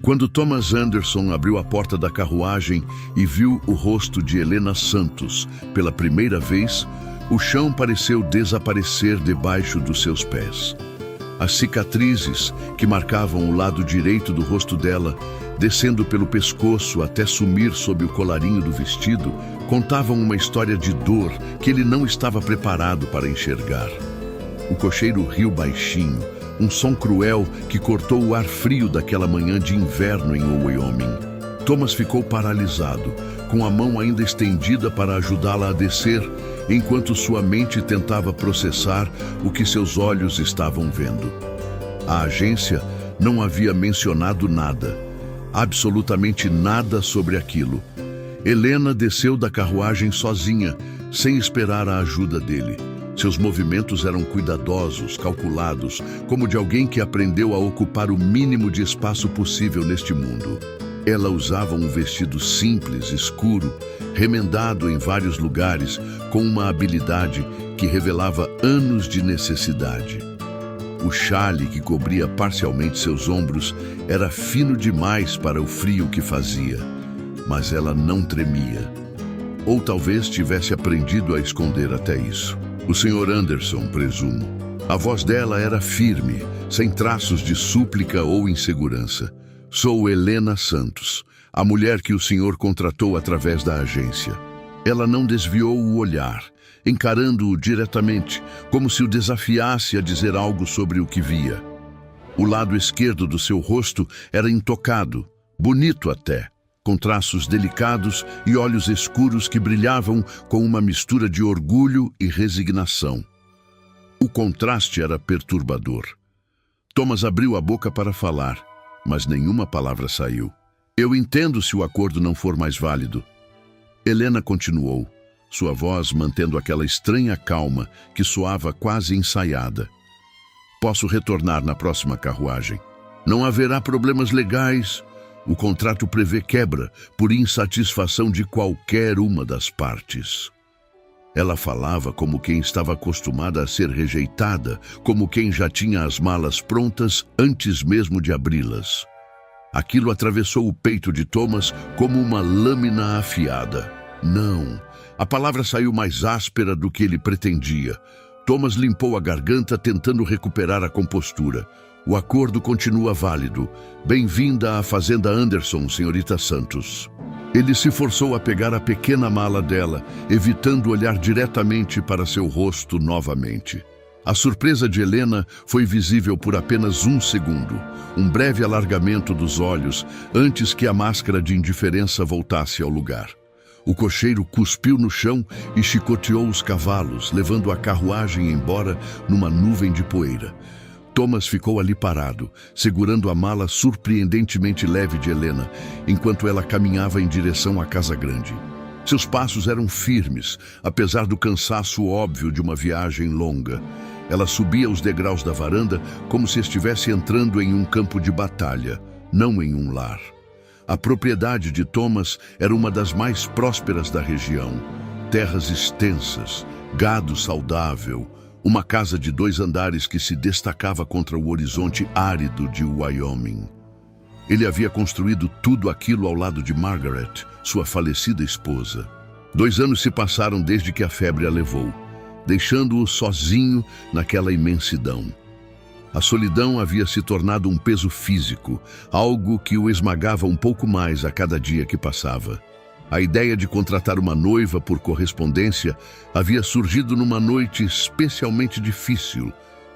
Quando Thomas Anderson abriu a porta da carruagem e viu o rosto de Helena Santos pela primeira vez, o chão pareceu desaparecer debaixo dos seus pés. As cicatrizes que marcavam o lado direito do rosto dela, descendo pelo pescoço até sumir sob o colarinho do vestido, contavam uma história de dor que ele não estava preparado para enxergar. O cocheiro riu baixinho, um som cruel que cortou o ar frio daquela manhã de inverno em Wyoming. Thomas ficou paralisado, com a mão ainda estendida para ajudá-la a descer, enquanto sua mente tentava processar o que seus olhos estavam vendo. A agência não havia mencionado nada, absolutamente nada sobre aquilo. Helena desceu da carruagem sozinha, sem esperar a ajuda dele. Seus movimentos eram cuidadosos, calculados, como de alguém que aprendeu a ocupar o mínimo de espaço possível neste mundo. Ela usava um vestido simples, escuro, remendado em vários lugares, com uma habilidade que revelava anos de necessidade. O chale que cobria parcialmente seus ombros era fino demais para o frio que fazia, mas ela não tremia. Ou talvez tivesse aprendido a esconder até isso. O Sr. Anderson, presumo. A voz dela era firme, sem traços de súplica ou insegurança. Sou Helena Santos, a mulher que o senhor contratou através da agência. Ela não desviou o olhar, encarando-o diretamente, como se o desafiasse a dizer algo sobre o que via. O lado esquerdo do seu rosto era intocado, bonito até, com traços delicados e olhos escuros que brilhavam com uma mistura de orgulho e resignação. O contraste era perturbador. Thomas abriu a boca para falar, mas nenhuma palavra saiu. Eu entendo se o acordo não for mais válido. Helena continuou, sua voz mantendo aquela estranha calma que soava quase ensaiada. Posso retornar na próxima carruagem. Não haverá problemas legais. O contrato prevê quebra por insatisfação de qualquer uma das partes. Ela falava como quem estava acostumada a ser rejeitada, como quem já tinha as malas prontas antes mesmo de abri-las. Aquilo atravessou o peito de Thomas como uma lâmina afiada. Não, a palavra saiu mais áspera do que ele pretendia. Thomas limpou a garganta tentando recuperar a compostura. O acordo continua válido. Bem-vinda à Fazenda Anderson, senhorita Santos. Ele se forçou a pegar a pequena mala dela, evitando olhar diretamente para seu rosto novamente. A surpresa de Helena foi visível por apenas um segundo, um breve alargamento dos olhos, antes que a máscara de indiferença voltasse ao lugar. O cocheiro cuspiu no chão e chicoteou os cavalos, levando a carruagem embora numa nuvem de poeira. Thomas ficou ali parado, segurando a mala surpreendentemente leve de Helena, enquanto ela caminhava em direção à casa grande. Seus passos eram firmes, apesar do cansaço óbvio de uma viagem longa. Ela subia os degraus da varanda como se estivesse entrando em um campo de batalha, não em um lar. A propriedade de Thomas era uma das mais prósperas da região. Terras extensas, gado saudável, uma casa de 2 andares que se destacava contra o horizonte árido de Wyoming. Ele havia construído tudo aquilo ao lado de Margaret, sua falecida esposa. 2 anos se passaram desde que a febre a levou, deixando-o sozinho naquela imensidão. A solidão havia se tornado um peso físico, algo que o esmagava um pouco mais a cada dia que passava. A ideia de contratar uma noiva por correspondência havia surgido numa noite especialmente difícil,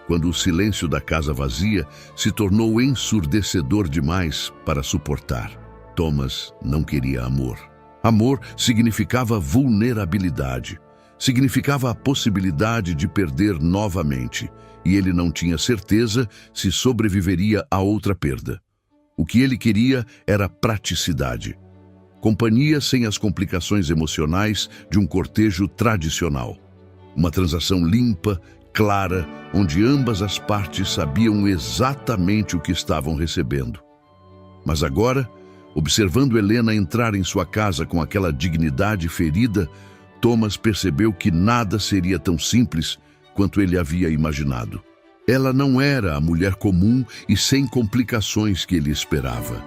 quando o silêncio da casa vazia se tornou ensurdecedor demais para suportar. Thomas não queria amor. Amor significava vulnerabilidade, significava a possibilidade de perder novamente, e ele não tinha certeza se sobreviveria a outra perda. O que ele queria era praticidade. Companhia sem as complicações emocionais de um cortejo tradicional. Uma transação limpa, clara, onde ambas as partes sabiam exatamente o que estavam recebendo. Mas agora, observando Helena entrar em sua casa com aquela dignidade ferida, Thomas percebeu que nada seria tão simples quanto ele havia imaginado. Ela não era a mulher comum e sem complicações que ele esperava.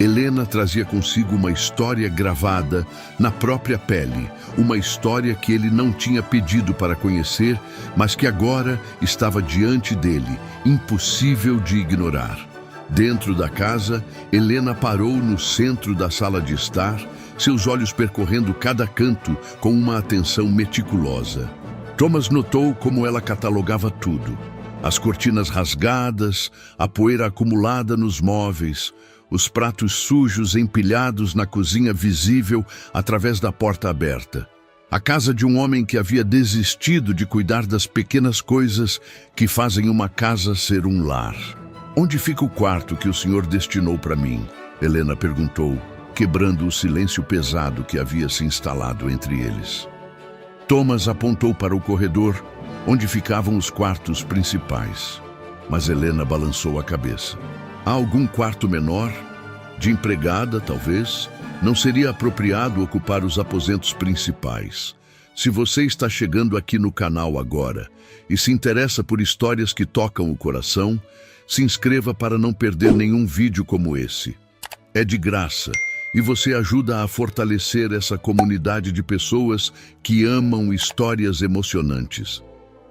Helena trazia consigo uma história gravada na própria pele, uma história que ele não tinha pedido para conhecer, mas que agora estava diante dele, impossível de ignorar. Dentro da casa, Helena parou no centro da sala de estar, seus olhos percorrendo cada canto com uma atenção meticulosa. Thomas notou como ela catalogava tudo: as cortinas rasgadas, a poeira acumulada nos móveis, os pratos sujos empilhados na cozinha visível através da porta aberta. A casa de um homem que havia desistido de cuidar das pequenas coisas que fazem uma casa ser um lar. "Onde fica o quarto que o senhor destinou para mim?" Helena perguntou, quebrando o silêncio pesado que havia se instalado entre eles. Thomas apontou para o corredor, onde ficavam os quartos principais. Mas Helena balançou a cabeça. "Há algum quarto menor? De empregada, talvez? Não seria apropriado ocupar os aposentos principais. Se você está chegando aqui no canal agora e se interessa por histórias que tocam o coração, se inscreva para não perder nenhum vídeo como esse. É de graça e você ajuda a fortalecer essa comunidade de pessoas que amam histórias emocionantes.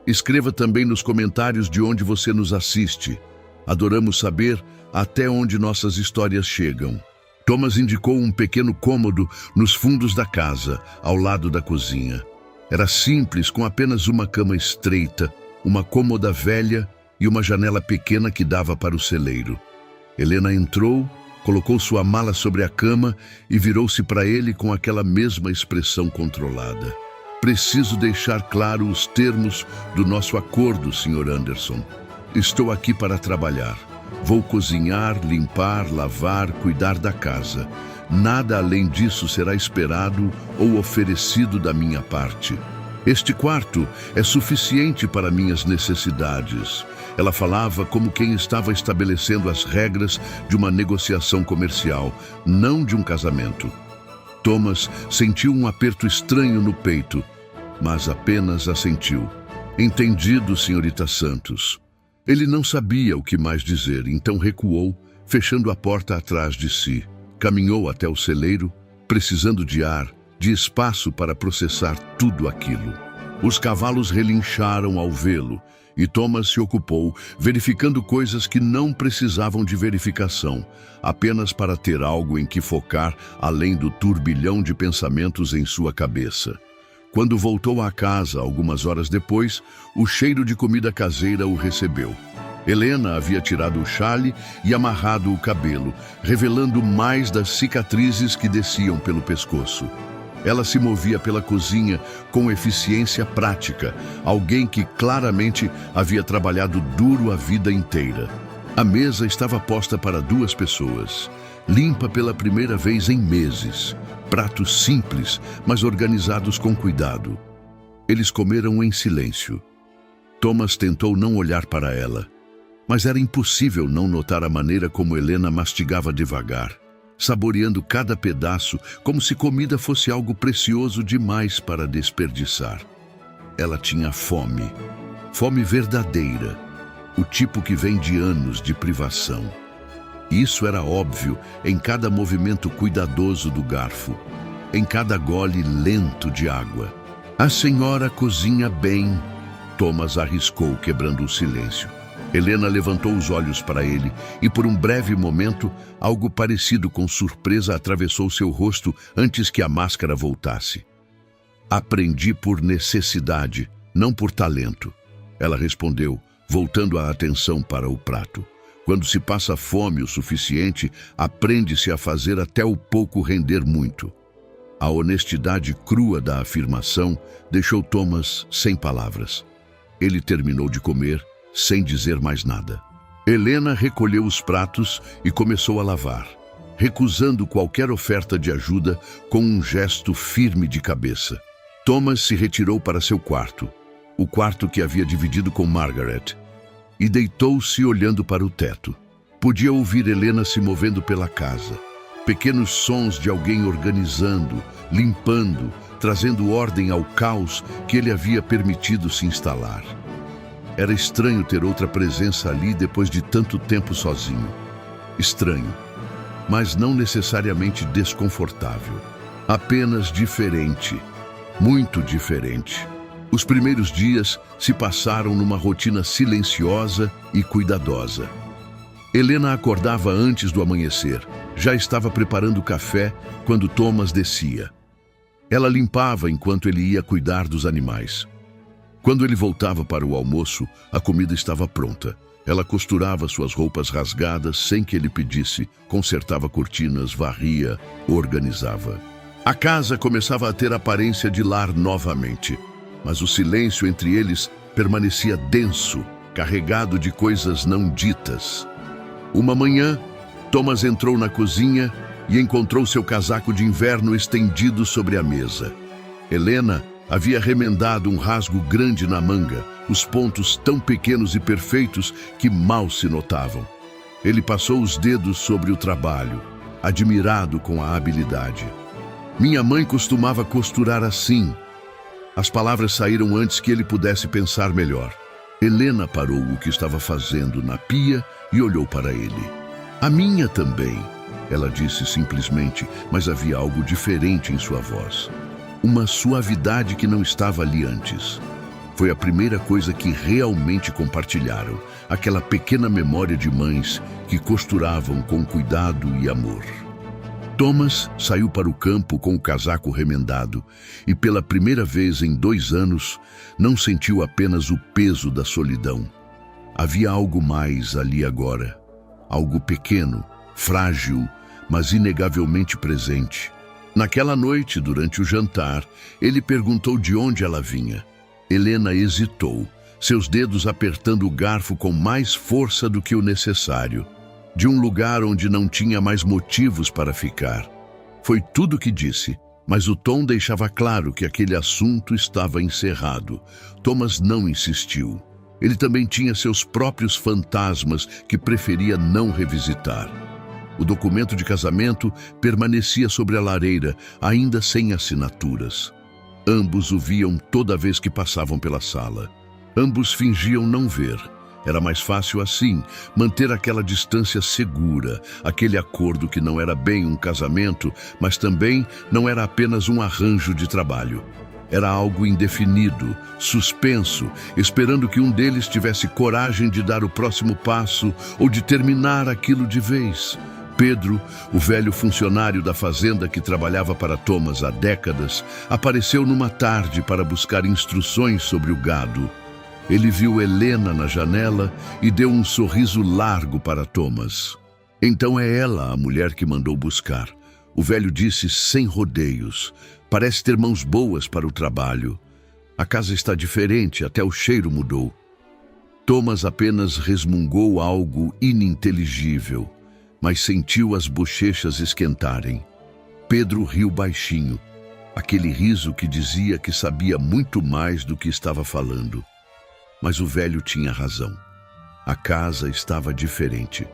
Escreva também nos comentários de onde você nos assiste. Adoramos saber até onde nossas histórias chegam." Thomas indicou um pequeno cômodo nos fundos da casa, ao lado da cozinha. Era simples, com apenas uma cama estreita, uma cômoda velha e uma janela pequena que dava para o celeiro. Helena entrou, colocou sua mala sobre a cama e virou-se para ele com aquela mesma expressão controlada. "Preciso deixar claro os termos do nosso acordo, Sr. Anderson. Estou aqui para trabalhar. Vou cozinhar, limpar, lavar, cuidar da casa. Nada além disso será esperado ou oferecido da minha parte. Este quarto é suficiente para minhas necessidades." Ela falava como quem estava estabelecendo as regras de uma negociação comercial, não de um casamento. Thomas sentiu um aperto estranho no peito, mas apenas assentiu. "Entendido, senhorita Santos." Ele não sabia o que mais dizer, então recuou, fechando a porta atrás de si. Caminhou até o celeiro, precisando de ar, de espaço para processar tudo aquilo. Os cavalos relincharam ao vê-lo, e Thomas se ocupou, verificando coisas que não precisavam de verificação, apenas para ter algo em que focar além do turbilhão de pensamentos em sua cabeça. Quando voltou à casa, algumas horas depois, o cheiro de comida caseira o recebeu. Helena havia tirado o chale e amarrado o cabelo, revelando mais das cicatrizes que desciam pelo pescoço. Ela se movia pela cozinha com eficiência prática, alguém que claramente havia trabalhado duro a vida inteira. A mesa estava posta para 2 pessoas, limpa pela primeira vez em meses. Pratos simples, mas organizados com cuidado. Eles comeram em silêncio. Thomas tentou não olhar para ela, mas era impossível não notar a maneira como Helena mastigava devagar, saboreando cada pedaço como se comida fosse algo precioso demais para desperdiçar. Ela tinha fome, fome verdadeira, o tipo que vem de anos de privação. Isso era óbvio em cada movimento cuidadoso do garfo, em cada gole lento de água. "A senhora cozinha bem", Thomas arriscou, quebrando o silêncio. Helena levantou os olhos para ele e, por um breve momento, algo parecido com surpresa atravessou seu rosto antes que a máscara voltasse. "Aprendi por necessidade, não por talento", ela respondeu, voltando a atenção para o prato. Quando se passa fome o suficiente, aprende-se a fazer até o pouco render muito. A honestidade crua da afirmação deixou Thomas sem palavras. Ele terminou de comer, sem dizer mais nada. Helena recolheu os pratos e começou a lavar, recusando qualquer oferta de ajuda com um gesto firme de cabeça. Thomas se retirou para seu quarto, o quarto que havia dividido com Margaret, e deitou-se olhando para o teto. Podia ouvir Helena se movendo pela casa. Pequenos sons de alguém organizando, limpando, trazendo ordem ao caos que ele havia permitido se instalar. Era estranho ter outra presença ali depois de tanto tempo sozinho. Estranho. mas não necessariamente desconfortável. Apenas diferente, muito diferente. Os primeiros dias se passaram numa rotina silenciosa e cuidadosa. Helena acordava antes do amanhecer. Já estava preparando o café quando Thomas descia. Ela limpava enquanto ele ia cuidar dos animais. Quando ele voltava para o almoço, a comida estava pronta. Ela costurava suas roupas rasgadas sem que ele pedisse, consertava cortinas, varria, organizava. A casa começava a ter aparência de lar novamente, mas o silêncio entre eles permanecia denso, carregado de coisas não ditas. Uma manhã, Thomas entrou na cozinha e encontrou seu casaco de inverno estendido sobre a mesa. Helena havia remendado um rasgo grande na manga, os pontos tão pequenos e perfeitos que mal se notavam. Ele passou os dedos sobre o trabalho, admirado com a habilidade. Minha mãe costumava costurar assim. As palavras saíram antes que ele pudesse pensar melhor. Helena parou o que estava fazendo na pia e olhou para ele. A minha também, ela disse simplesmente, mas havia algo diferente em sua voz. Uma suavidade que não estava ali antes. Foi a primeira coisa que realmente compartilharam, aquela pequena memória de mães que costuravam com cuidado e amor. Thomas saiu para o campo com o casaco remendado e, pela primeira vez em 2 anos, não sentiu apenas o peso da solidão. Havia algo mais ali agora. Algo pequeno, frágil, mas inegavelmente presente. Naquela noite, durante o jantar, ele perguntou de onde ela vinha. Helena hesitou, seus dedos apertando o garfo com mais força do que o necessário. De um lugar onde não tinha mais motivos para ficar. Foi tudo o que disse, mas o tom deixava claro que aquele assunto estava encerrado. Thomas não insistiu. Ele também tinha seus próprios fantasmas que preferia não revisitar. O documento de casamento permanecia sobre a lareira, ainda sem assinaturas. Ambos o viam toda vez que passavam pela sala. Ambos fingiam não ver. Era mais fácil assim, manter aquela distância segura, aquele acordo que não era bem um casamento, mas também não era apenas um arranjo de trabalho. Era algo indefinido, suspenso, esperando que um deles tivesse coragem de dar o próximo passo ou de terminar aquilo de vez. Pedro, o velho funcionário da fazenda que trabalhava para Thomas há décadas, apareceu numa tarde para buscar instruções sobre o gado. Ele viu Helena na janela e deu um sorriso largo para Thomas. Então é ela a mulher que mandou buscar. O velho disse sem rodeios. Parece ter mãos boas para o trabalho. A casa está diferente, até o cheiro mudou. Thomas apenas resmungou algo ininteligível, mas sentiu as bochechas esquentarem. Pedro riu baixinho, aquele riso que dizia que sabia muito mais do que estava falando. Mas o velho tinha razão. A casa estava diferente.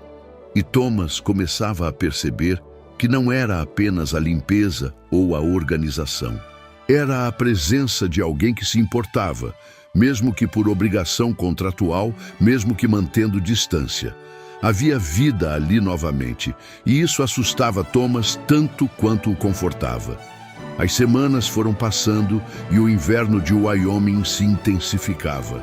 E Thomas começava a perceber que não era apenas a limpeza ou a organização. Era a presença de alguém que se importava, mesmo que por obrigação contratual, mesmo que mantendo distância. Havia vida ali novamente, e isso assustava Thomas tanto quanto o confortava. As semanas foram passando e o inverno de Wyoming se intensificava.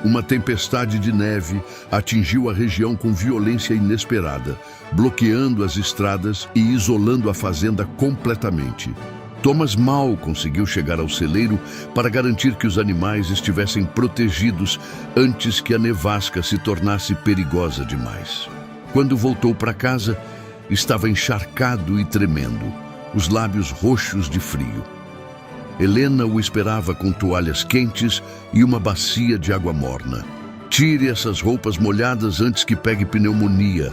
Uma tempestade de neve atingiu a região com violência inesperada, bloqueando as estradas e isolando a fazenda completamente. Thomas mal conseguiu chegar ao celeiro para garantir que os animais estivessem protegidos antes que a nevasca se tornasse perigosa demais. Quando voltou para casa, estava encharcado e tremendo, os lábios roxos de frio. Helena o esperava com toalhas quentes e uma bacia de água morna. Tire essas roupas molhadas antes que pegue pneumonia.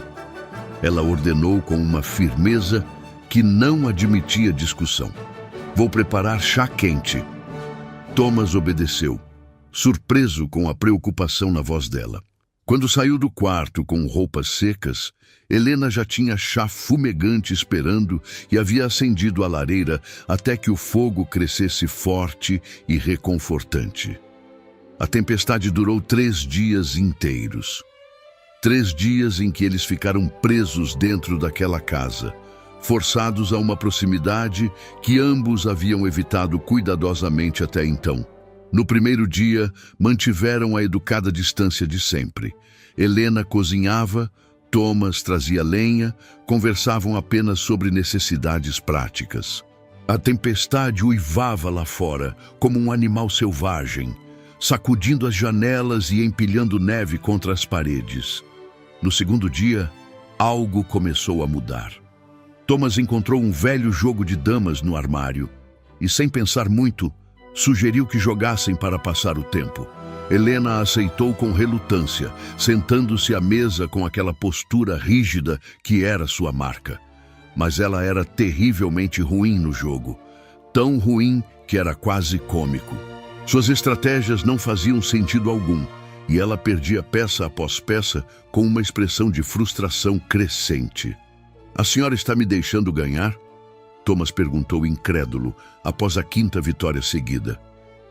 Ela ordenou com uma firmeza que não admitia discussão. Vou preparar chá quente. Thomas obedeceu, surpreso com a preocupação na voz dela. Quando saiu do quarto com roupas secas, Helena já tinha chá fumegante esperando e havia acendido a lareira até que o fogo crescesse forte e reconfortante. A tempestade durou 3 dias inteiros. 3 dias em que eles ficaram presos dentro daquela casa, forçados a uma proximidade que ambos haviam evitado cuidadosamente até então. No primeiro dia, mantiveram a educada distância de sempre. Helena cozinhava, Thomas trazia lenha, conversavam apenas sobre necessidades práticas. A tempestade uivava lá fora, como um animal selvagem, sacudindo as janelas e empilhando neve contra as paredes. No segundo dia, algo começou a mudar. Thomas encontrou um velho jogo de damas no armário e, sem pensar muito, sugeriu que jogassem para passar o tempo. Helena aceitou com relutância, sentando-se à mesa com aquela postura rígida que era sua marca. Mas ela era terrivelmente ruim no jogo, tão ruim que era quase cômico. Suas estratégias não faziam sentido algum, e ela perdia peça após peça com uma expressão de frustração crescente. "A senhora está me deixando ganhar?" Thomas perguntou incrédulo, após a 5ª vitória seguida.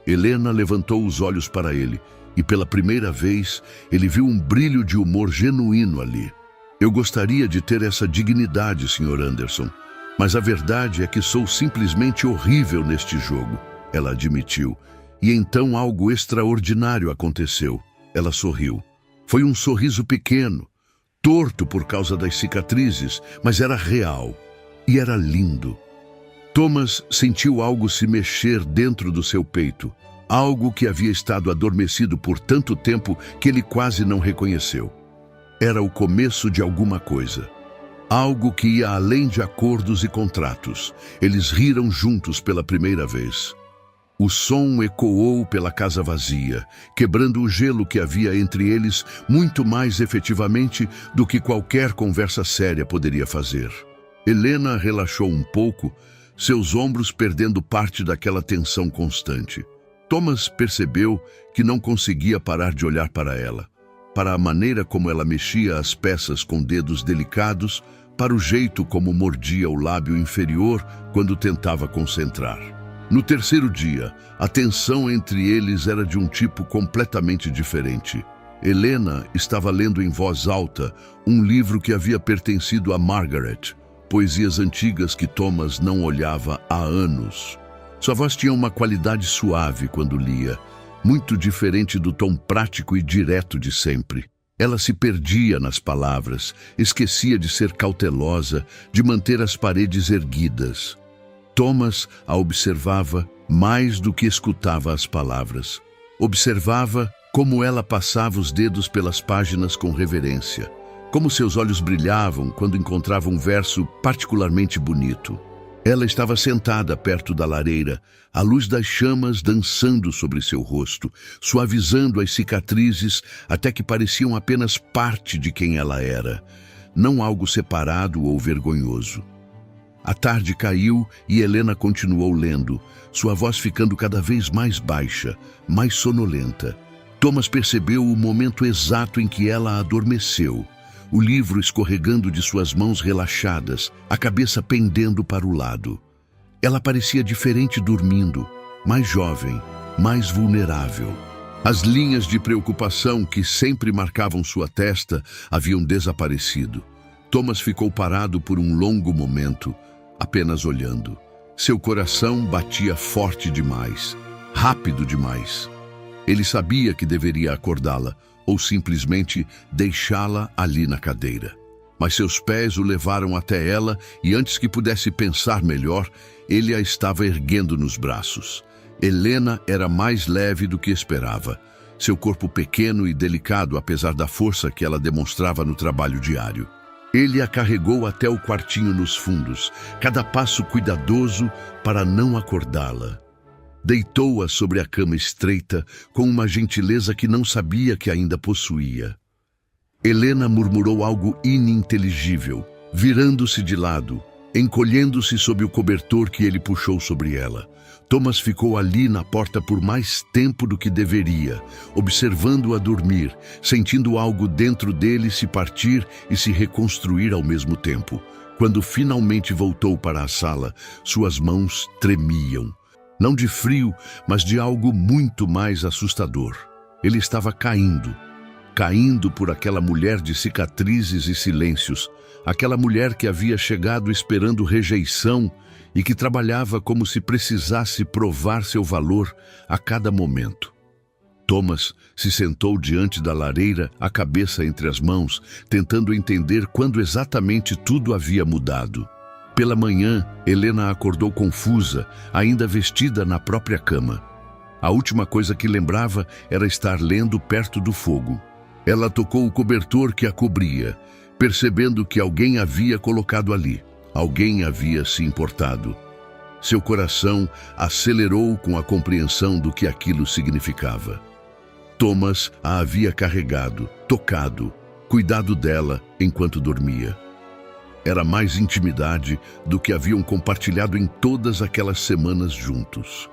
Helena levantou os olhos para ele, e pela primeira vez ele viu um brilho de humor genuíno ali. "Eu gostaria de ter essa dignidade, Sr. Anderson, mas a verdade é que sou simplesmente horrível neste jogo", ela admitiu. E então algo extraordinário aconteceu. Ela sorriu. Foi um sorriso pequeno, torto por causa das cicatrizes, mas era real e era lindo. Thomas sentiu algo se mexer dentro do seu peito, algo que havia estado adormecido por tanto tempo que ele quase não reconheceu. Era o começo de alguma coisa, algo que ia além de acordos e contratos. Eles riram juntos pela primeira vez. O som ecoou pela casa vazia, quebrando o gelo que havia entre eles muito mais efetivamente do que qualquer conversa séria poderia fazer. Helena relaxou um pouco, seus ombros perdendo parte daquela tensão constante. Thomas percebeu que não conseguia parar de olhar para ela, para a maneira como ela mexia as peças com dedos delicados, para o jeito como mordia o lábio inferior quando tentava concentrar. No terceiro dia, a tensão entre eles era de um tipo completamente diferente. Helena estava lendo em voz alta um livro que havia pertencido a Margaret, poesias antigas que Thomas não olhava há anos. Sua voz tinha uma qualidade suave quando lia, muito diferente do tom prático e direto de sempre. Ela se perdia nas palavras, esquecia de ser cautelosa, de manter as paredes erguidas. Thomas a observava mais do que escutava as palavras. Observava como ela passava os dedos pelas páginas com reverência, como seus olhos brilhavam quando encontrava um verso particularmente bonito. Ela estava sentada perto da lareira, a luz das chamas dançando sobre seu rosto, suavizando as cicatrizes até que pareciam apenas parte de quem ela era, não algo separado ou vergonhoso. A tarde caiu e Helena continuou lendo, sua voz ficando cada vez mais baixa, mais sonolenta. Thomas percebeu o momento exato em que ela adormeceu, o livro escorregando de suas mãos relaxadas, a cabeça pendendo para o lado. Ela parecia diferente dormindo, mais jovem, mais vulnerável. As linhas de preocupação que sempre marcavam sua testa haviam desaparecido. Thomas ficou parado por um longo momento, apenas olhando. Seu coração batia forte demais, rápido demais. Ele sabia que deveria acordá-la, ou simplesmente deixá-la ali na cadeira. Mas seus pés o levaram até ela e antes que pudesse pensar melhor, ele a estava erguendo nos braços. Helena era mais leve do que esperava. Seu corpo pequeno e delicado, apesar da força que ela demonstrava no trabalho diário. Ele a carregou até o quartinho nos fundos, cada passo cuidadoso para não acordá-la. Deitou-a sobre a cama estreita com uma gentileza que não sabia que ainda possuía. Helena murmurou algo ininteligível, virando-se de lado, encolhendo-se sob o cobertor que ele puxou sobre ela. Thomas ficou ali na porta por mais tempo do que deveria, observando-a dormir, sentindo algo dentro dele se partir e se reconstruir ao mesmo tempo. Quando finalmente voltou para a sala, suas mãos tremiam. Não de frio, mas de algo muito mais assustador. Ele estava caindo. caindo por aquela mulher de cicatrizes e silêncios, aquela mulher que havia chegado esperando rejeição e que trabalhava como se precisasse provar seu valor a cada momento. Thomas se sentou diante da lareira, a cabeça entre as mãos, tentando entender quando exatamente tudo havia mudado. Pela manhã, Helena acordou confusa, ainda vestida na própria cama. A última coisa que lembrava era estar lendo perto do fogo. Ela tocou o cobertor que a cobria, percebendo que alguém havia colocado ali. Alguém havia se importado. Seu coração acelerou com a compreensão do que aquilo significava. Thomas a havia carregado, tocado, cuidado dela enquanto dormia. Era mais intimidade do que haviam compartilhado em todas aquelas semanas juntos.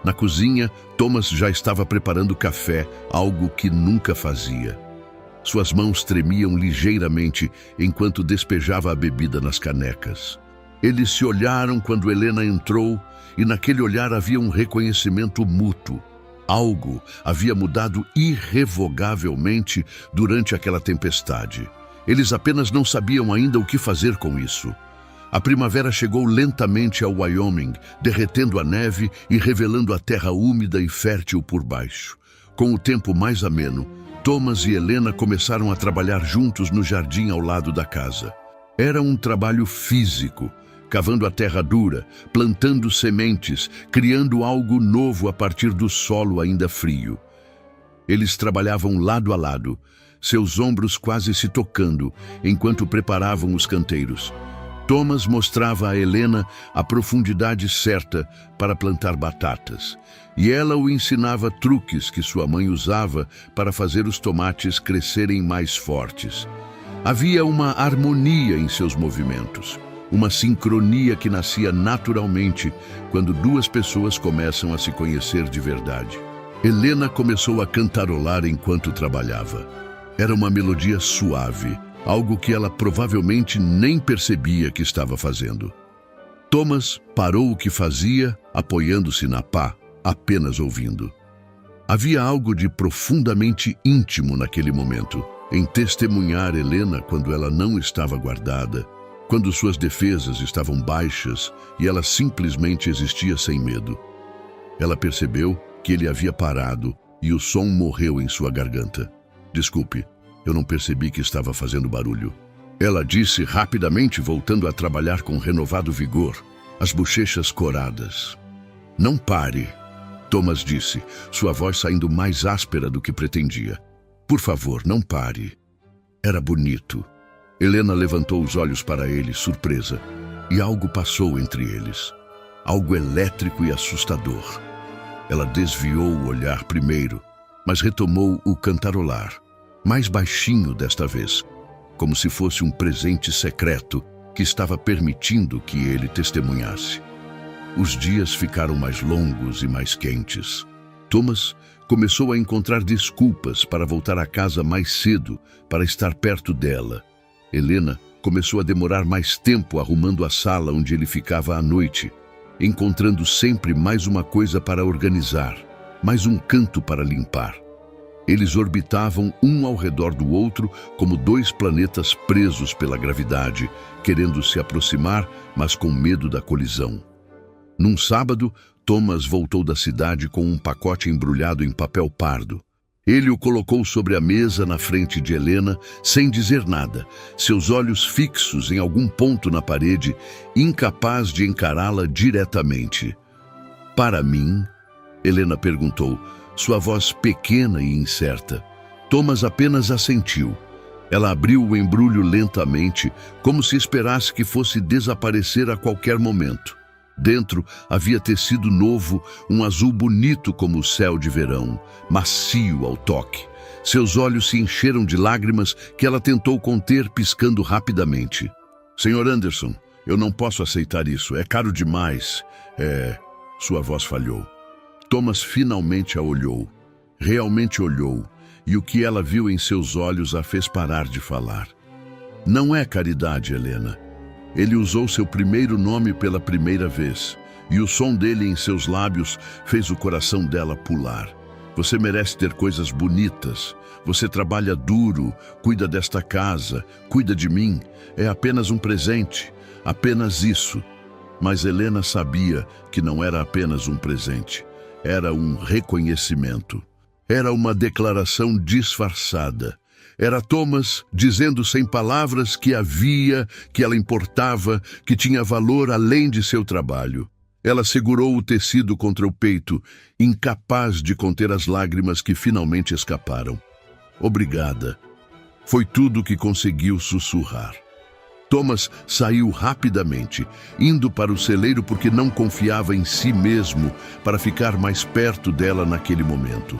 Na cozinha, Thomas já estava preparando café, algo que nunca fazia. Suas mãos tremiam ligeiramente enquanto despejava a bebida nas canecas. Eles se olharam quando Helena entrou e naquele olhar havia um reconhecimento mútuo. Algo havia mudado irrevogavelmente durante aquela tempestade. Eles apenas não sabiam ainda o que fazer com isso. A primavera chegou lentamente ao Wyoming, derretendo a neve e revelando a terra úmida e fértil por baixo. Com o tempo mais ameno, Thomas e Helena começaram a trabalhar juntos no jardim ao lado da casa. Era um trabalho físico, cavando a terra dura, plantando sementes, criando algo novo a partir do solo ainda frio. Eles trabalhavam lado a lado, seus ombros quase se tocando, enquanto preparavam os canteiros. Thomas mostrava a Helena a profundidade certa para plantar batatas, e ela o ensinava truques que sua mãe usava para fazer os tomates crescerem mais fortes. Havia uma harmonia em seus movimentos, uma sincronia que nascia naturalmente quando duas pessoas começam a se conhecer de verdade. Helena começou a cantarolar enquanto trabalhava. Era uma melodia suave, algo que ela provavelmente nem percebia que estava fazendo. Thomas parou o que fazia, apoiando-se na pá, apenas ouvindo. Havia algo de profundamente íntimo naquele momento, em testemunhar Helena quando ela não estava guardada, quando suas defesas estavam baixas e ela simplesmente existia sem medo. Ela percebeu que ele havia parado e o som morreu em sua garganta. Desculpe, eu não percebi que estava fazendo barulho. Ela disse rapidamente, voltando a trabalhar com renovado vigor, as bochechas coradas. Não pare, Thomas disse, sua voz saindo mais áspera do que pretendia. Por favor, não pare. Era bonito. Helena levantou os olhos para ele, surpresa, e algo passou entre eles. Algo elétrico e assustador. Ela desviou o olhar primeiro, mas retomou o cantarolar, mais baixinho desta vez, como se fosse um presente secreto que estava permitindo que ele testemunhasse. Os dias ficaram mais longos e mais quentes. Thomas começou a encontrar desculpas para voltar a casa mais cedo, para estar perto dela. Helena começou a demorar mais tempo arrumando a sala onde ele ficava à noite, encontrando sempre mais uma coisa para organizar, mais um canto para limpar. Eles orbitavam um ao redor do outro como dois planetas presos pela gravidade, querendo se aproximar, mas com medo da colisão. Num sábado, Thomas voltou da cidade com um pacote embrulhado em papel pardo. Ele o colocou sobre a mesa na frente de Helena, sem dizer nada, seus olhos fixos em algum ponto na parede, incapaz de encará-la diretamente. Para mim? Helena perguntou, sua voz pequena e incerta. Thomas apenas assentiu. Ela abriu o embrulho lentamente, como se esperasse que fosse desaparecer a qualquer momento. Dentro havia tecido novo, um azul bonito como o céu de verão, macio ao toque. Seus olhos se encheram de lágrimas que ela tentou conter, piscando rapidamente. Sr. Anderson, eu não posso aceitar isso, é caro demais. Sua voz falhou. Thomas finalmente a olhou, realmente olhou, e o que ela viu em seus olhos a fez parar de falar. Não é caridade, Helena. Ele usou seu primeiro nome pela primeira vez, e o som dele em seus lábios fez o coração dela pular. Você merece ter coisas bonitas. Você trabalha duro, cuida desta casa, cuida de mim. É apenas um presente, apenas isso. Mas Helena sabia que não era apenas um presente. Era um reconhecimento. Era uma declaração disfarçada. Era Thomas dizendo sem palavras que havia, que ela importava, que tinha valor além de seu trabalho. Ela segurou o tecido contra o peito, incapaz de conter as lágrimas que finalmente escaparam. Obrigada. Foi tudo o que conseguiu sussurrar. Thomas saiu rapidamente, indo para o celeiro porque não confiava em si mesmo para ficar mais perto dela naquele momento.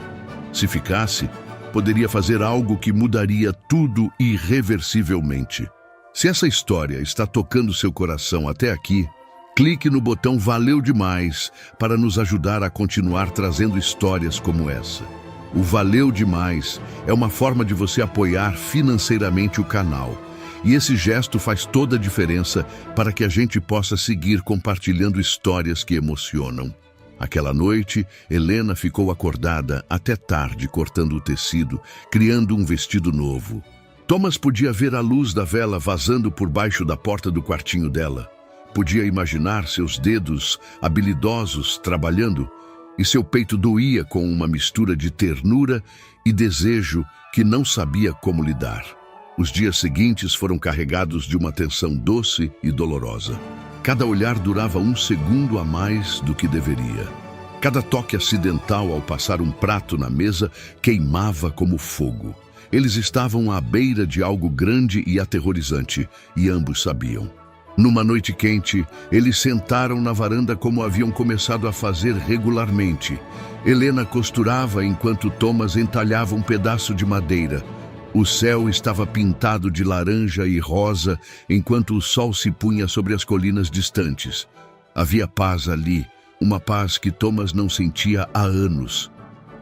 Se ficasse, poderia fazer algo que mudaria tudo irreversivelmente. Se essa história está tocando seu coração até aqui, clique no botão Valeu Demais para nos ajudar a continuar trazendo histórias como essa. O Valeu Demais é uma forma de você apoiar financeiramente o canal. E esse gesto faz toda a diferença para que a gente possa seguir compartilhando histórias que emocionam. Aquela noite, Helena ficou acordada até tarde cortando o tecido, criando um vestido novo. Thomas podia ver a luz da vela vazando por baixo da porta do quartinho dela. Podia imaginar seus dedos habilidosos trabalhando, e seu peito doía com uma mistura de ternura e desejo que não sabia como lidar. Os dias seguintes foram carregados de uma tensão doce e dolorosa. Cada olhar durava 1 segundo a mais do que deveria. Cada toque acidental ao passar um prato na mesa queimava como fogo. Eles estavam à beira de algo grande e aterrorizante, e ambos sabiam. Numa noite quente, eles sentaram na varanda como haviam começado a fazer regularmente. Helena costurava enquanto Thomas entalhava um pedaço de madeira. O céu estava pintado de laranja e rosa enquanto o sol se punha sobre as colinas distantes. Havia paz ali, uma paz que Thomas não sentia há anos.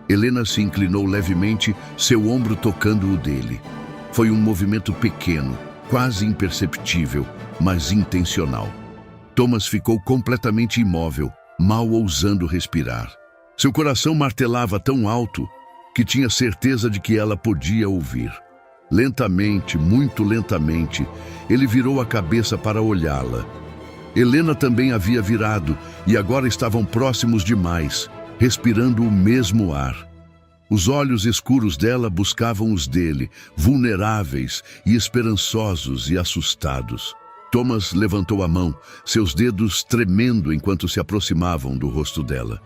Helena se inclinou levemente, seu ombro tocando o dele. Foi um movimento pequeno, quase imperceptível, mas intencional. Thomas ficou completamente imóvel, mal ousando respirar. Seu coração martelava tão alto que tinha certeza de que ela podia ouvir. Lentamente, muito lentamente, ele virou a cabeça para olhá-la. Helena também havia virado e agora estavam próximos demais, respirando o mesmo ar. Os olhos escuros dela buscavam os dele, vulneráveis e esperançosos e assustados. Thomas levantou a mão, seus dedos tremendo enquanto se aproximavam do rosto dela.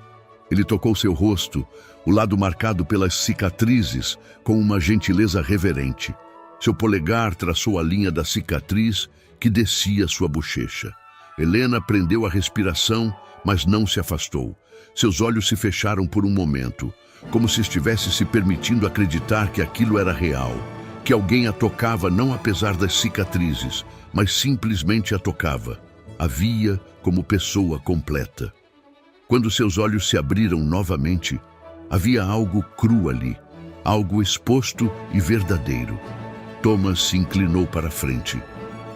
Ele tocou seu rosto, o lado marcado pelas cicatrizes, com uma gentileza reverente. Seu polegar traçou a linha da cicatriz que descia sua bochecha. Helena prendeu a respiração, mas não se afastou. Seus olhos se fecharam por um momento, como se estivesse se permitindo acreditar que aquilo era real, que alguém a tocava não apesar das cicatrizes, mas simplesmente a tocava. A via como pessoa completa. Quando seus olhos se abriram novamente, havia algo cru ali, algo exposto e verdadeiro. Thomas se inclinou para a frente.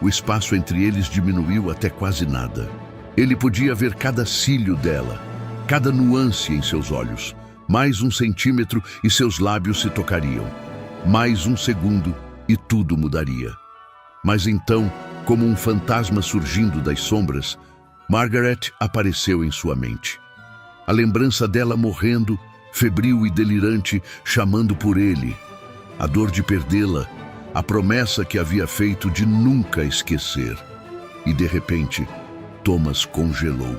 O espaço entre eles diminuiu até quase nada. Ele podia ver cada cílio dela, cada nuance em seus olhos. Mais 1 centímetro e seus lábios se tocariam. Mais 1 segundo e tudo mudaria. Mas então, como um fantasma surgindo das sombras, Margaret apareceu em sua mente. A lembrança dela morrendo, febril e delirante, chamando por ele. A dor de perdê-la, a promessa que havia feito de nunca esquecer. E de repente, Thomas congelou.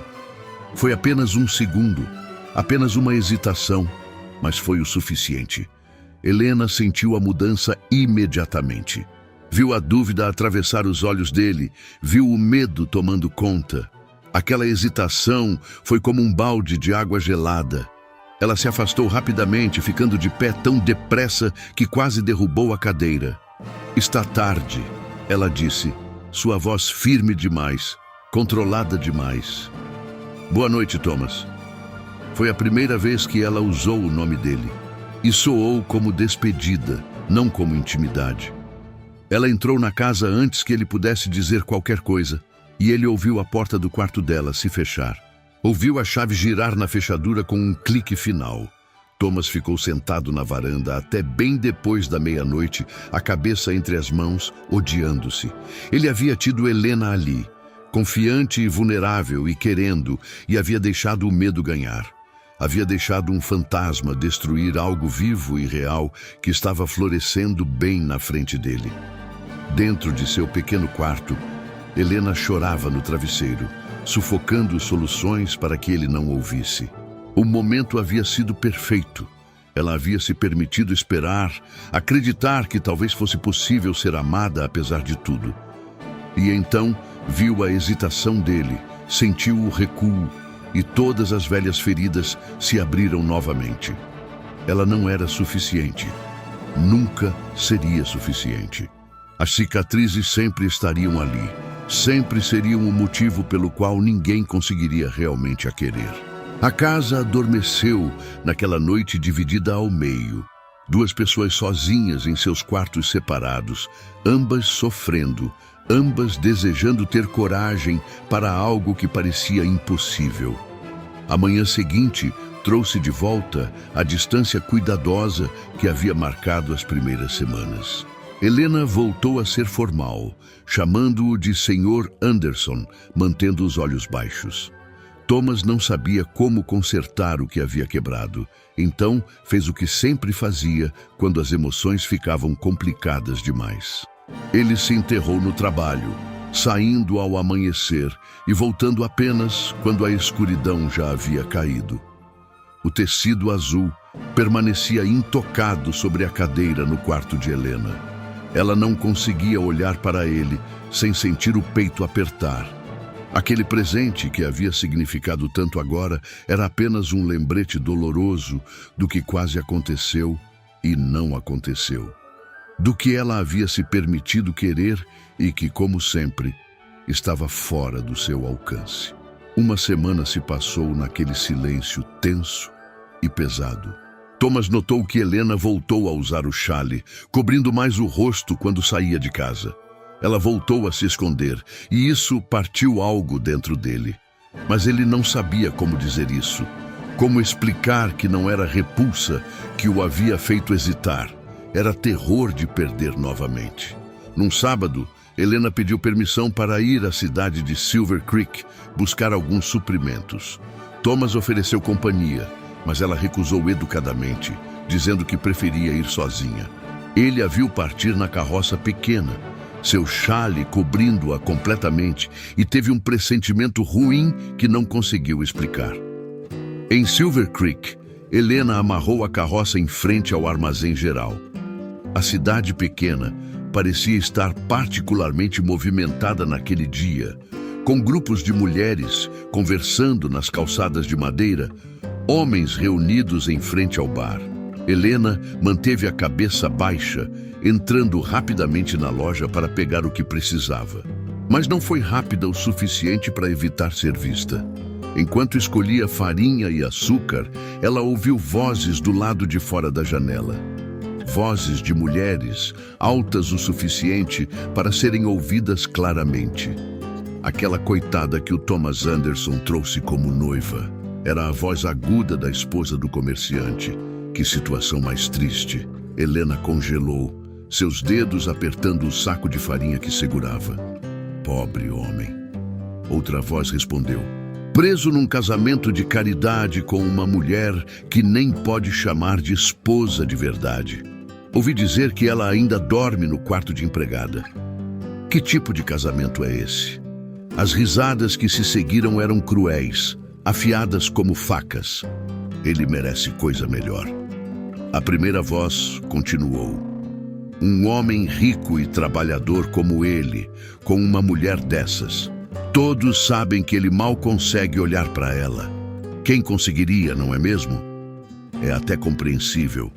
Foi apenas 1 segundo, apenas uma hesitação, mas foi o suficiente. Helena sentiu a mudança imediatamente. Viu a dúvida atravessar os olhos dele, viu o medo tomando conta. Aquela hesitação foi como um balde de água gelada. Ela se afastou rapidamente, ficando de pé tão depressa que quase derrubou a cadeira. Está tarde, ela disse, sua voz firme demais, controlada demais. Boa noite, Thomas. Foi a primeira vez que ela usou o nome dele. E soou como despedida, não como intimidade. Ela entrou na casa antes que ele pudesse dizer qualquer coisa, e ele ouviu a porta do quarto dela se fechar. Ouviu a chave girar na fechadura com um clique final. Thomas ficou sentado na varanda até bem depois da meia-noite, a cabeça entre as mãos, odiando-se. Ele havia tido Helena ali, confiante e vulnerável e querendo, e havia deixado o medo ganhar. Havia deixado um fantasma destruir algo vivo e real que estava florescendo bem na frente dele. Dentro de seu pequeno quarto, Helena chorava no travesseiro, sufocando soluções para que ele não ouvisse. O momento havia sido perfeito. Ela havia se permitido esperar, acreditar que talvez fosse possível ser amada apesar de tudo. E então viu a hesitação dele, sentiu o recuo, e todas as velhas feridas se abriram novamente. Ela não era suficiente. Nunca seria suficiente. As cicatrizes sempre estariam ali. Sempre seriam o motivo pelo qual ninguém conseguiria realmente a querer. A casa adormeceu naquela noite dividida ao meio. Duas pessoas sozinhas em seus quartos separados, ambas sofrendo, ambas desejando ter coragem para algo que parecia impossível. A manhã seguinte trouxe de volta a distância cuidadosa que havia marcado as primeiras semanas. Helena voltou a ser formal, chamando-o de Sr. Anderson, mantendo os olhos baixos. Thomas não sabia como consertar o que havia quebrado, então fez o que sempre fazia quando as emoções ficavam complicadas demais. Ele se enterrou no trabalho, saindo ao amanhecer e voltando apenas quando a escuridão já havia caído. O tecido azul permanecia intocado sobre a cadeira no quarto de Helena. Ela não conseguia olhar para ele sem sentir o peito apertar. Aquele presente que havia significado tanto agora era apenas um lembrete doloroso do que quase aconteceu e não aconteceu. Do que ela havia se permitido querer e que, como sempre, estava fora do seu alcance. Uma semana se passou naquele silêncio tenso e pesado. Thomas notou que Helena voltou a usar o chale, cobrindo mais o rosto quando saía de casa. Ela voltou a se esconder, e isso partiu algo dentro dele. Mas ele não sabia como dizer isso, como explicar que não era repulsa que o havia feito hesitar. Era terror de perder novamente. Num sábado, Helena pediu permissão para ir à cidade de Silver Creek buscar alguns suprimentos. Thomas ofereceu companhia, mas ela recusou educadamente, dizendo que preferia ir sozinha. Ele a viu partir na carroça pequena, seu chale cobrindo-a completamente, e teve um pressentimento ruim que não conseguiu explicar. Em Silver Creek, Helena amarrou a carroça em frente ao armazém geral. A cidade pequena parecia estar particularmente movimentada naquele dia, com grupos de mulheres conversando nas calçadas de madeira, homens reunidos em frente ao bar. Helena manteve a cabeça baixa, entrando rapidamente na loja para pegar o que precisava. Mas não foi rápida o suficiente para evitar ser vista. Enquanto escolhia farinha e açúcar, ela ouviu vozes do lado de fora da janela. Vozes de mulheres, altas o suficiente para serem ouvidas claramente. Aquela coitada que o Thomas Anderson trouxe como noiva. Era a voz aguda da esposa do comerciante. Que situação mais triste. Helena congelou, seus dedos apertando o saco de farinha que segurava. Pobre homem. Outra voz respondeu. Preso num casamento de caridade com uma mulher que nem pode chamar de esposa de verdade. Ouvi dizer que ela ainda dorme no quarto de empregada. Que tipo de casamento é esse? As risadas que se seguiram eram cruéis, afiadas como facas. Ele merece coisa melhor. A primeira voz continuou. Um homem rico e trabalhador como ele, com uma mulher dessas. Todos sabem que ele mal consegue olhar para ela. Quem conseguiria, não é mesmo? É até compreensível.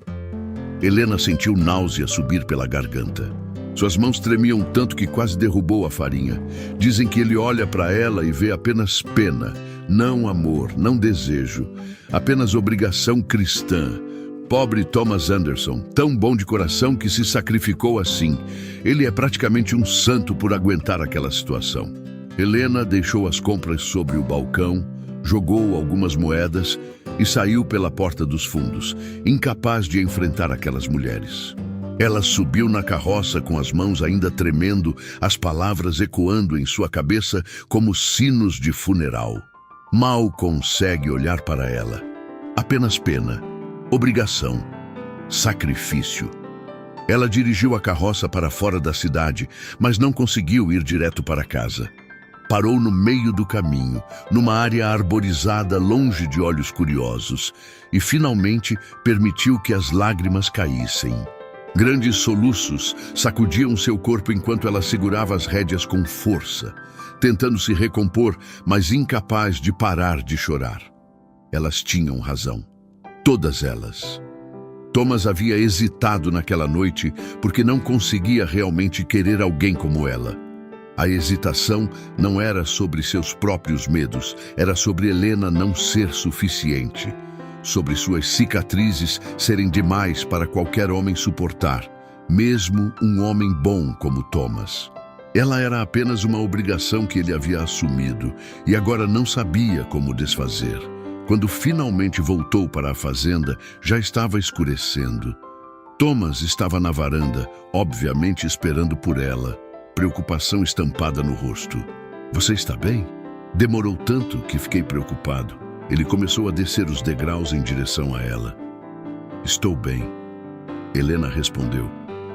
Helena sentiu náusea subir pela garganta. Suas mãos tremiam tanto que quase derrubou a farinha. Dizem que ele olha para ela e vê apenas pena, não amor, não desejo, apenas obrigação cristã. Pobre Thomas Anderson, tão bom de coração que se sacrificou assim. Ele é praticamente um santo por aguentar aquela situação. Helena deixou as compras sobre o balcão, Jogou algumas moedas e saiu pela porta dos fundos, incapaz de enfrentar aquelas mulheres. Ela subiu na carroça com as mãos ainda tremendo, as palavras ecoando em sua cabeça como sinos de funeral. Mal consegue olhar para ela. Apenas pena, obrigação, sacrifício. Ela dirigiu a carroça para fora da cidade, mas não conseguiu ir direto para casa. Parou no meio do caminho, numa área arborizada longe de olhos curiosos, e finalmente permitiu que as lágrimas caíssem. Grandes soluços sacudiam seu corpo enquanto ela segurava as rédeas com força, tentando se recompor, mas incapaz de parar de chorar. Elas tinham razão. Todas elas. Thomas havia hesitado naquela noite porque não conseguia realmente querer alguém como ela. A hesitação não era sobre seus próprios medos, era sobre Helena não ser suficiente, sobre suas cicatrizes serem demais para qualquer homem suportar, mesmo um homem bom como Thomas. Ela era apenas uma obrigação que ele havia assumido e agora não sabia como desfazer. Quando finalmente voltou para a fazenda, já estava escurecendo. Thomas estava na varanda, obviamente esperando por ela, preocupação estampada no rosto. "Você está bem?" Demorou tanto que fiquei preocupado. Ele começou a descer os degraus em direção a ela. "Estou bem," Helena respondeu,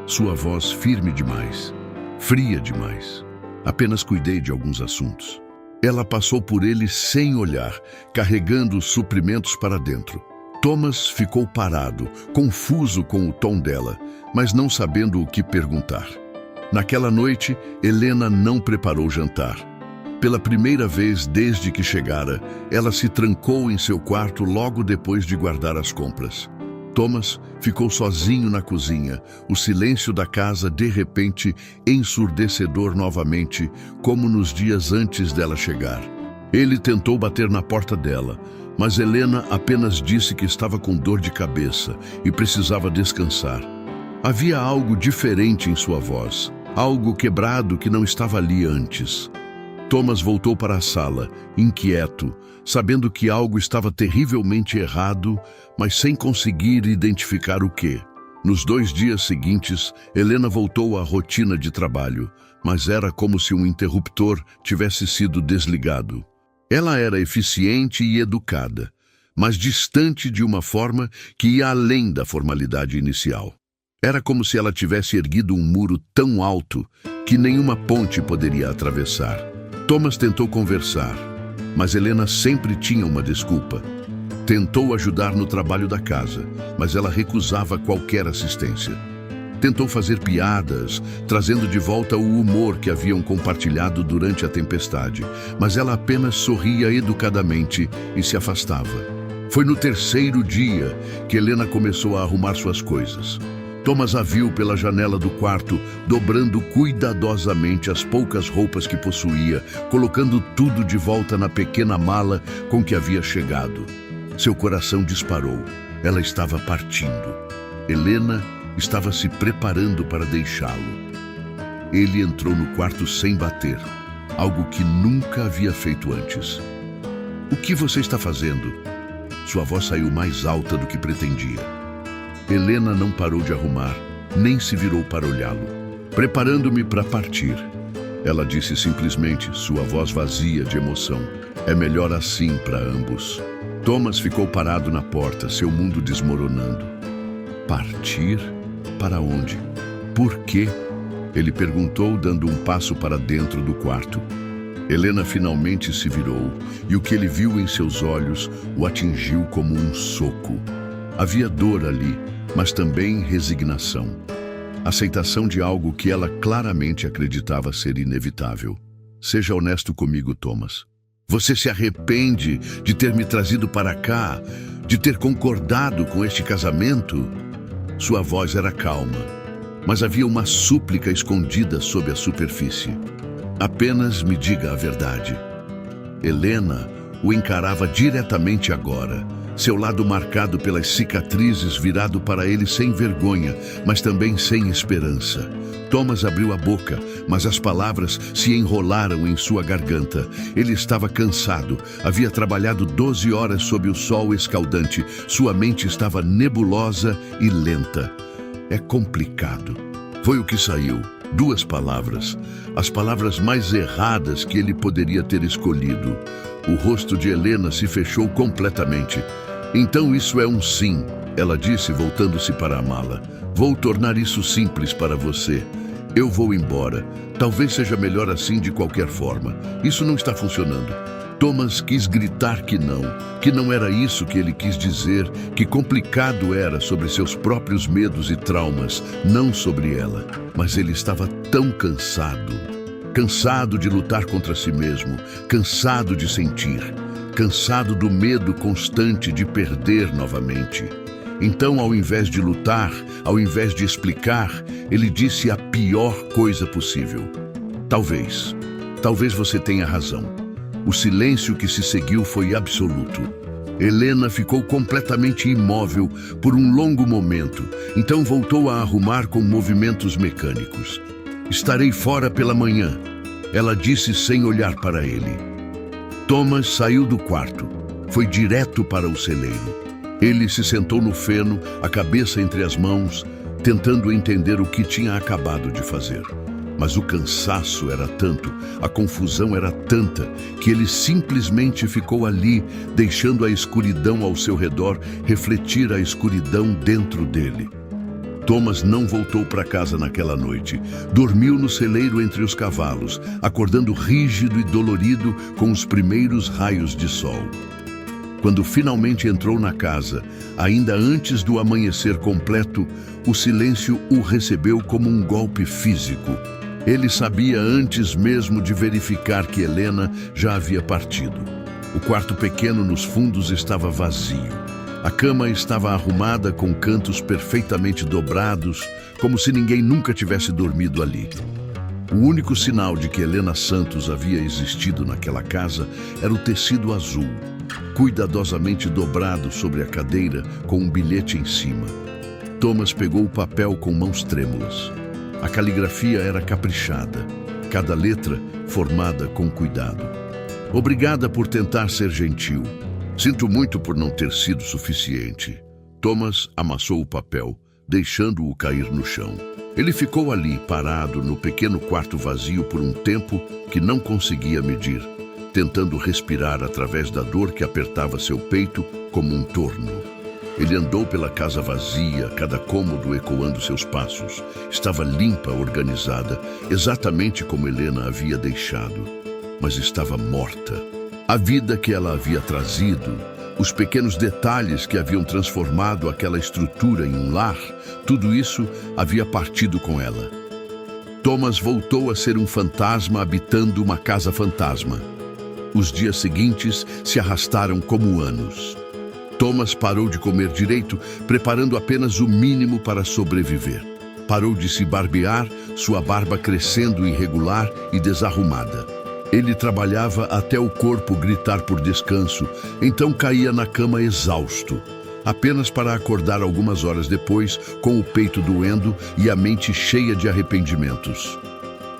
sua voz firme demais, fria demais. "Apenas cuidei de alguns assuntos." Ela passou por ele sem olhar, carregando os suprimentos para dentro. Thomas ficou parado, confuso com o tom dela, mas não sabendo o que perguntar. Naquela noite, Helena não preparou jantar. Pela primeira vez desde que chegara, ela se trancou em seu quarto logo depois de guardar as compras. Thomas ficou sozinho na cozinha, o silêncio da casa de repente ensurdecedor novamente, como nos dias antes dela chegar. Ele tentou bater na porta dela, mas Helena apenas disse que estava com dor de cabeça e precisava descansar. Havia algo diferente em sua voz, algo quebrado que não estava ali antes. Thomas voltou para a sala, inquieto, sabendo que algo estava terrivelmente errado, mas sem conseguir identificar o quê. Nos 2 dias seguintes, Helena voltou à rotina de trabalho, mas era como se um interruptor tivesse sido desligado. Ela era eficiente e educada, mas distante de uma forma que ia além da formalidade inicial. Era como se ela tivesse erguido um muro tão alto que nenhuma ponte poderia atravessar. Thomas tentou conversar, mas Helena sempre tinha uma desculpa. Tentou ajudar no trabalho da casa, mas ela recusava qualquer assistência. Tentou fazer piadas, trazendo de volta o humor que haviam compartilhado durante a tempestade, mas ela apenas sorria educadamente e se afastava. Foi no 3º dia que Helena começou a arrumar suas coisas. Thomas a viu pela janela do quarto, dobrando cuidadosamente as poucas roupas que possuía, colocando tudo de volta na pequena mala com que havia chegado. Seu coração disparou. Ela estava partindo. Helena estava se preparando para deixá-lo. Ele entrou no quarto sem bater, algo que nunca havia feito antes. "O que você está fazendo?" Sua voz saiu mais alta do que pretendia. Helena não parou de arrumar, nem se virou para olhá-lo. "Preparando-me para partir." Ela disse simplesmente, sua voz vazia de emoção. "É melhor assim para ambos." Thomas ficou parado na porta, seu mundo desmoronando. Partir? Para onde? Por quê? Ele perguntou, dando um passo para dentro do quarto. Helena finalmente se virou, e o que ele viu em seus olhos o atingiu como um soco. Havia dor ali, mas também resignação. Aceitação de algo que ela claramente acreditava ser inevitável. "Seja honesto comigo, Thomas. Você se arrepende de ter me trazido para cá, de ter concordado com este casamento?" Sua voz era calma, mas havia uma súplica escondida sob a superfície. "Apenas me diga a verdade." Helena o encarava diretamente agora, seu lado marcado pelas cicatrizes virado para ele sem vergonha, mas também sem esperança. Thomas abriu a boca, mas as palavras se enrolaram em sua garganta. Ele estava cansado, havia trabalhado 12 horas sob o sol escaldante, sua mente estava nebulosa e lenta. É complicado. Foi o que saiu. 2 palavras, as palavras mais erradas que ele poderia ter escolhido. O rosto de Helena se fechou completamente. Então isso é um sim, ela disse, voltando-se para a mala. Vou tornar isso simples para você. Eu vou embora. Talvez seja melhor assim de qualquer forma. Isso não está funcionando. Thomas quis gritar que não era isso que ele quis dizer, que complicado era sobre seus próprios medos e traumas, não sobre ela. Mas ele estava tão cansado. Cansado de lutar contra si mesmo, cansado de sentir, cansado do medo constante de perder novamente. Então, ao invés de lutar, ao invés de explicar, ele disse a pior coisa possível. Talvez você tenha razão. O silêncio que se seguiu foi absoluto. Helena ficou completamente imóvel por um longo momento, então voltou a arrumar com movimentos mecânicos. Estarei fora pela manhã, ela disse sem olhar para ele. Thomas saiu do quarto, foi direto para o celeiro. Ele se sentou no feno, a cabeça entre as mãos, tentando entender o que tinha acabado de fazer. Mas o cansaço era tanto, a confusão era tanta, que ele simplesmente ficou ali, deixando a escuridão ao seu redor refletir a escuridão dentro dele. Thomas não voltou para casa naquela noite. Dormiu no celeiro entre os cavalos, acordando rígido e dolorido com os primeiros raios de sol. Quando finalmente entrou na casa, ainda antes do amanhecer completo, o silêncio o recebeu como um golpe físico. Ele sabia antes mesmo de verificar que Helena já havia partido. O quarto pequeno nos fundos estava vazio. A cama estava arrumada com cantos perfeitamente dobrados, como se ninguém nunca tivesse dormido ali. O único sinal de que Helena Santos havia existido naquela casa era o tecido azul, cuidadosamente dobrado sobre a cadeira com um bilhete em cima. Thomas pegou o papel com mãos trêmulas. A caligrafia era caprichada, cada letra formada com cuidado. Obrigada por tentar ser gentil. Sinto muito por não ter sido suficiente. Thomas amassou o papel, deixando-o cair no chão. Ele ficou ali, parado no pequeno quarto vazio por um tempo que não conseguia medir, tentando respirar através da dor que apertava seu peito como um torno. Ele andou pela casa vazia, cada cômodo ecoando seus passos. Estava limpa, organizada, exatamente como Helena havia deixado. Mas estava morta. A vida que ela havia trazido, os pequenos detalhes que haviam transformado aquela estrutura em um lar, tudo isso havia partido com ela. Thomas voltou a ser um fantasma habitando uma casa fantasma. Os dias seguintes se arrastaram como anos. Thomas parou de comer direito, preparando apenas o mínimo para sobreviver. Parou de se barbear, sua barba crescendo irregular e desarrumada. Ele trabalhava até o corpo gritar por descanso, então caía na cama exausto, apenas para acordar algumas horas depois, com o peito doendo e a mente cheia de arrependimentos.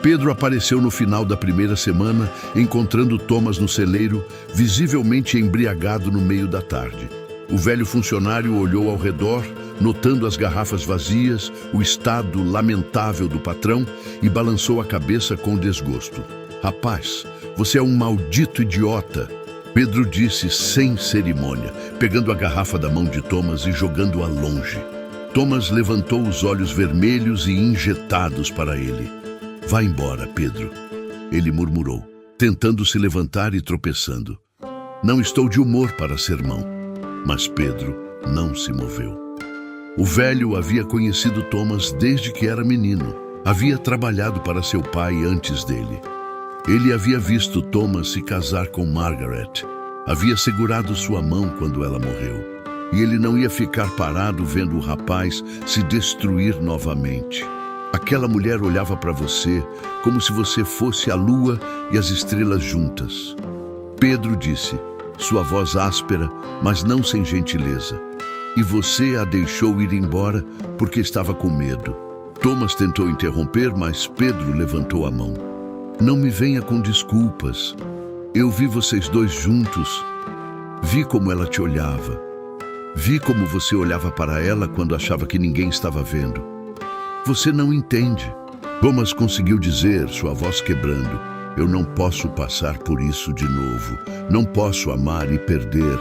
Pedro apareceu no final da primeira semana, encontrando Thomas no celeiro, visivelmente embriagado no meio da tarde. O velho funcionário olhou ao redor, notando as garrafas vazias, o estado lamentável do patrão, e balançou a cabeça com desgosto. Rapaz, você é um maldito idiota, Pedro disse sem cerimônia, pegando a garrafa da mão de Thomas e jogando-a longe. Thomas levantou os olhos vermelhos e injetados para ele. Vá embora, Pedro, ele murmurou, tentando se levantar e tropeçando. Não estou de humor para sermão. Mas Pedro não se moveu. O velho havia conhecido Thomas desde que era menino. Havia trabalhado para seu pai antes dele. Ele havia visto Thomas se casar com Margaret. Havia segurado sua mão quando ela morreu. E ele não ia ficar parado vendo o rapaz se destruir novamente. Aquela mulher olhava para você como se você fosse a lua e as estrelas juntas. Pedro disse, sua voz áspera, mas não sem gentileza. E você a deixou ir embora porque estava com medo. Thomas tentou interromper, mas Pedro levantou a mão. Não me venha com desculpas. Eu vi vocês dois juntos. Vi como ela te olhava. Vi como você olhava para ela quando achava que ninguém estava vendo. Você não entende. Thomas conseguiu dizer, sua voz quebrando: eu não posso passar por isso de novo. Não posso amar e perder.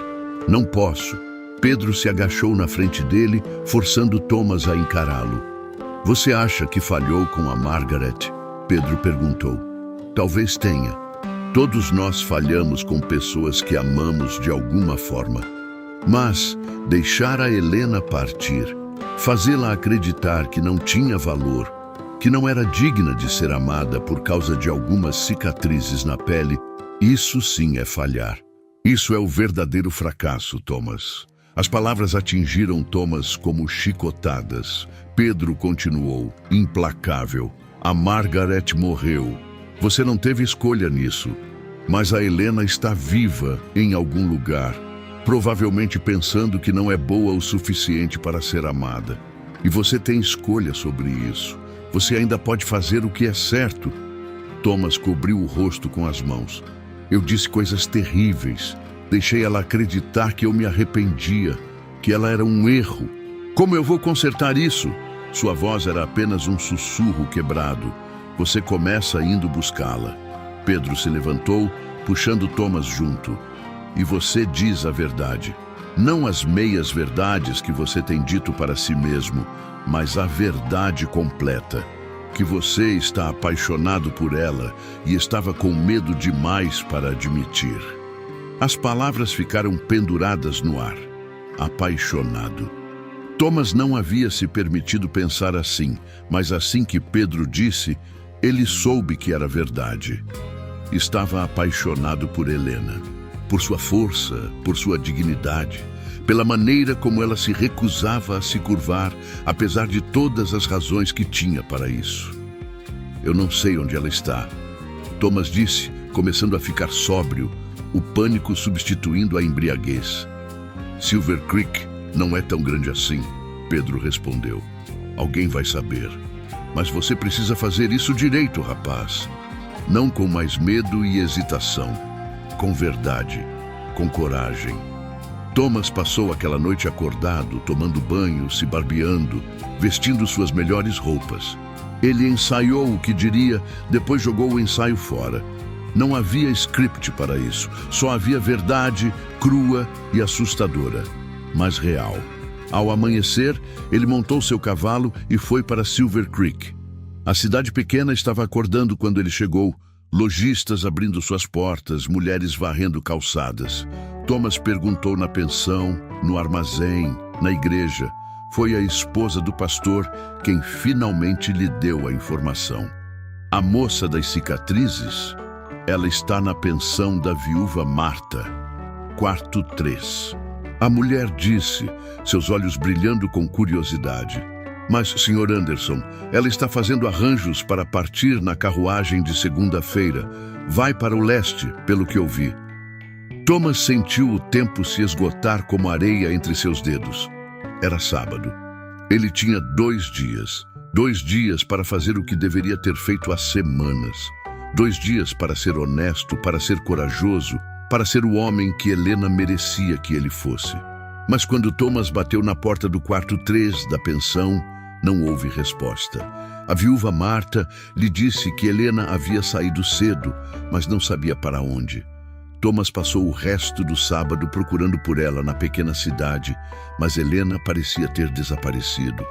Não posso. Pedro se agachou na frente dele, forçando Thomas a encará-lo. Você acha que falhou com a Margaret? Pedro perguntou. Talvez tenha. Todos nós falhamos com pessoas que amamos de alguma forma. Mas deixar a Helena partir, fazê-la acreditar que não tinha valor, que não era digna de ser amada por causa de algumas cicatrizes na pele, isso sim é falhar. Isso é o verdadeiro fracasso, Thomas. As palavras atingiram Thomas como chicotadas. Pedro continuou, implacável. A Margaret morreu. Você não teve escolha nisso. Mas a Helena está viva em algum lugar, provavelmente pensando que não é boa o suficiente para ser amada. E você tem escolha sobre isso. Você ainda pode fazer o que é certo. Thomas cobriu o rosto com as mãos. Eu disse coisas terríveis. Deixei ela acreditar que eu me arrependia, que ela era um erro. Como eu vou consertar isso? Sua voz era apenas um sussurro quebrado. Você começa indo buscá-la. Pedro se levantou, puxando Thomas junto. E você diz a verdade. Não as meias verdades que você tem dito para si mesmo, mas a verdade completa. Que você está apaixonado por ela e estava com medo demais para admitir. As palavras ficaram penduradas no ar. Apaixonado. Thomas não havia se permitido pensar assim, mas assim que Pedro disse, ele soube que era verdade. Estava apaixonado por Helena, por sua força, por sua dignidade, pela maneira como ela se recusava a se curvar, apesar de todas as razões que tinha para isso. Eu não sei onde ela está, Thomas disse, começando a ficar sóbrio, o pânico substituindo a embriaguez. Silver Creek não é tão grande assim, Pedro respondeu. Alguém vai saber. Mas você precisa fazer isso direito, rapaz. Não com mais medo e hesitação. Com verdade, com coragem. Thomas passou aquela noite acordado, tomando banho, se barbeando, vestindo suas melhores roupas. Ele ensaiou o que diria, depois jogou o ensaio fora. Não havia script para isso, só havia verdade crua e assustadora, mas real. Ao amanhecer, ele montou seu cavalo e foi para Silver Creek. A cidade pequena estava acordando quando ele chegou, lojistas abrindo suas portas, mulheres varrendo calçadas. Thomas perguntou na pensão, no armazém, na igreja. Foi a esposa do pastor quem finalmente lhe deu a informação. A moça das cicatrizes? Ela está na pensão da viúva Marta, quarto 3. A mulher disse, seus olhos brilhando com curiosidade. Mas, Sr. Anderson, ela está fazendo arranjos para partir na carruagem de segunda-feira. Vai para o leste, pelo que ouvi. Thomas sentiu o tempo se esgotar como areia entre seus dedos. Era sábado. Ele tinha 2 dias. 2 dias para fazer o que deveria ter feito há semanas. 2 dias para ser honesto, para ser corajoso, para ser o homem que Helena merecia que ele fosse. Mas quando Thomas bateu na porta do quarto 3 da pensão, não houve resposta. A viúva Marta lhe disse que Helena havia saído cedo, mas não sabia para onde. Thomas passou o resto do sábado procurando por ela na pequena cidade, mas Helena parecia ter desaparecido.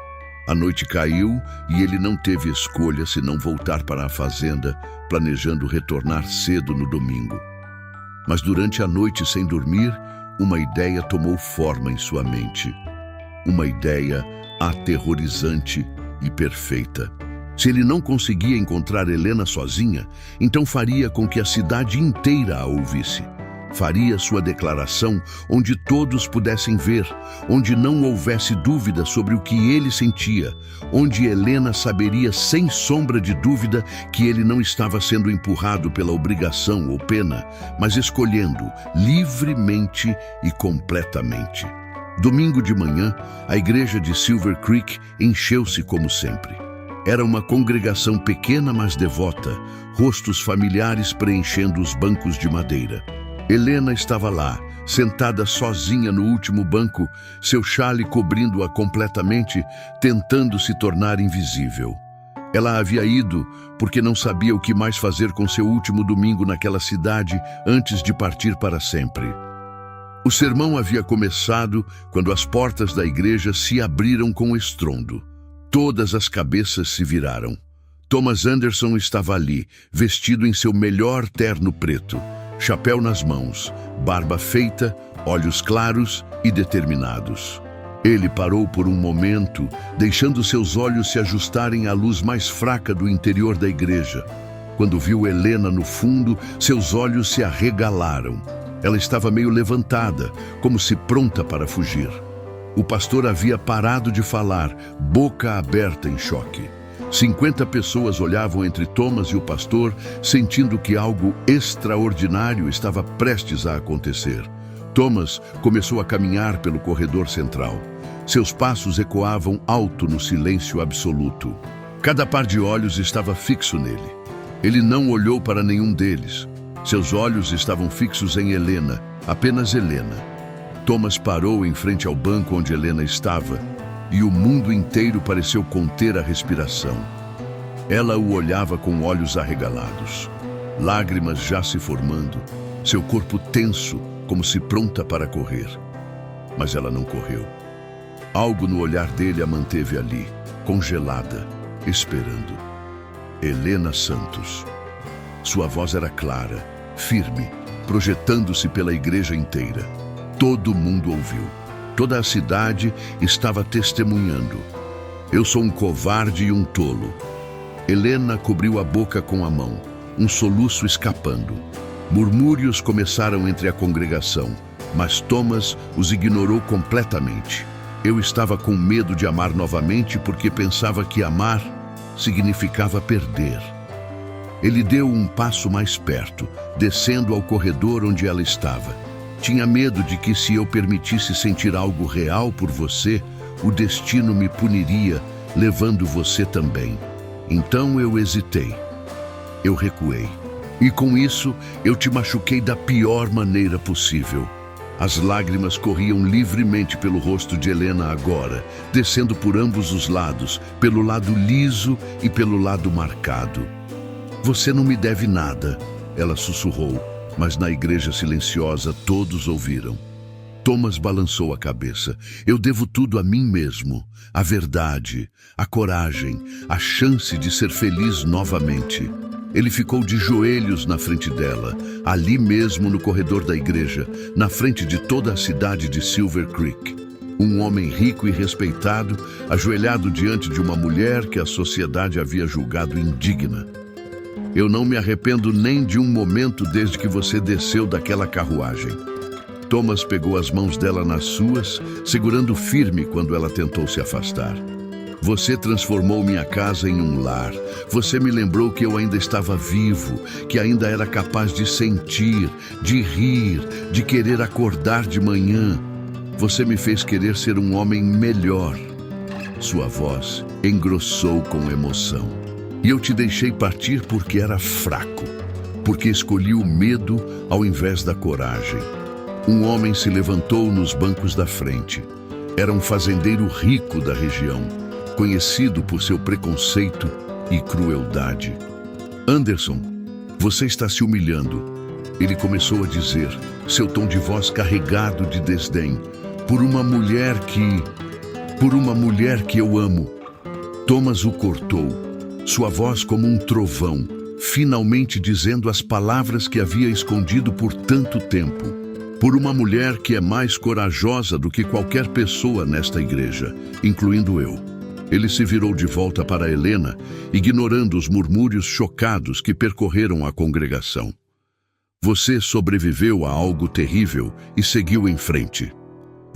A noite caiu e ele não teve escolha senão voltar para a fazenda, planejando retornar cedo no domingo. Mas durante a noite sem dormir, uma ideia tomou forma em sua mente. Uma ideia aterrorizante e perfeita. Se ele não conseguia encontrar Helena sozinha, então faria com que a cidade inteira a ouvisse. Faria sua declaração onde todos pudessem ver, onde não houvesse dúvida sobre o que ele sentia, onde Helena saberia sem sombra de dúvida que ele não estava sendo empurrado pela obrigação ou pena, mas escolhendo livremente e completamente. Domingo de manhã, a igreja de Silver Creek encheu-se como sempre. Era uma congregação pequena, mas devota, rostos familiares preenchendo os bancos de madeira. Helena estava lá, sentada sozinha no último banco, seu chale cobrindo-a completamente, tentando se tornar invisível. Ela havia ido porque não sabia o que mais fazer com seu último domingo naquela cidade antes de partir para sempre. O sermão havia começado quando as portas da igreja se abriram com estrondo. Todas as cabeças se viraram. Thomas Anderson estava ali, vestido em seu melhor terno preto, chapéu nas mãos, barba feita, olhos claros e determinados. Ele parou por um momento, deixando seus olhos se ajustarem à luz mais fraca do interior da igreja. Quando viu Helena no fundo, seus olhos se arregalaram. Ela estava meio levantada, como se pronta para fugir. O pastor havia parado de falar, boca aberta em choque. 50 pessoas olhavam entre Thomas e o pastor, sentindo que algo extraordinário estava prestes a acontecer. Thomas começou a caminhar pelo corredor central. Seus passos ecoavam alto no silêncio absoluto. Cada par de olhos estava fixo nele. Ele não olhou para nenhum deles. Seus olhos estavam fixos em Helena, apenas Helena. Thomas parou em frente ao banco onde Helena estava, e o mundo inteiro pareceu conter a respiração. Ela o olhava com olhos arregalados, lágrimas já se formando, seu corpo tenso, como se pronta para correr. Mas ela não correu. Algo no olhar dele a manteve ali, congelada, esperando. Helena Santos. Sua voz era clara, firme, projetando-se pela igreja inteira. Todo mundo ouviu. Toda a cidade estava testemunhando. Eu sou um covarde e um tolo. Helena cobriu a boca com a mão, um soluço escapando. Murmúrios começaram entre a congregação, mas Thomas os ignorou completamente. Eu estava com medo de amar novamente porque pensava que amar significava perder. Ele deu um passo mais perto, descendo ao corredor onde ela estava. Tinha medo de que, se eu permitisse sentir algo real por você, o destino me puniria, levando você também. Então eu hesitei. Eu recuei. E com isso, eu te machuquei da pior maneira possível. As lágrimas corriam livremente pelo rosto de Helena agora, descendo por ambos os lados, pelo lado liso e pelo lado marcado. Você não me deve nada, ela sussurrou. Mas na igreja silenciosa todos ouviram. Thomas balançou a cabeça. Eu devo tudo a mim mesmo. A verdade, a coragem, a chance de ser feliz novamente. Ele ficou de joelhos na frente dela, ali mesmo no corredor da igreja, na frente de toda a cidade de Silver Creek. Um homem rico e respeitado, ajoelhado diante de uma mulher que a sociedade havia julgado indigna. Eu não me arrependo nem de um momento desde que você desceu daquela carruagem. Thomas pegou as mãos dela nas suas, segurando firme quando ela tentou se afastar. Você transformou minha casa em um lar. Você me lembrou que eu ainda estava vivo, que ainda era capaz de sentir, de rir, de querer acordar de manhã. Você me fez querer ser um homem melhor. Sua voz engrossou com emoção. E eu te deixei partir porque era fraco, porque escolhi o medo ao invés da coragem. Um homem se levantou nos bancos da frente. Era um fazendeiro rico da região, conhecido por seu preconceito e crueldade. Anderson, você está se humilhando. Ele começou a dizer, seu tom de voz carregado de desdém, por uma mulher que eu amo. Thomas o cortou. Sua voz como um trovão, finalmente dizendo as palavras que havia escondido por tanto tempo. Por uma mulher que é mais corajosa do que qualquer pessoa nesta igreja, incluindo eu. Ele se virou de volta para Helena, ignorando os murmúrios chocados que percorreram a congregação. Você sobreviveu a algo terrível e seguiu em frente.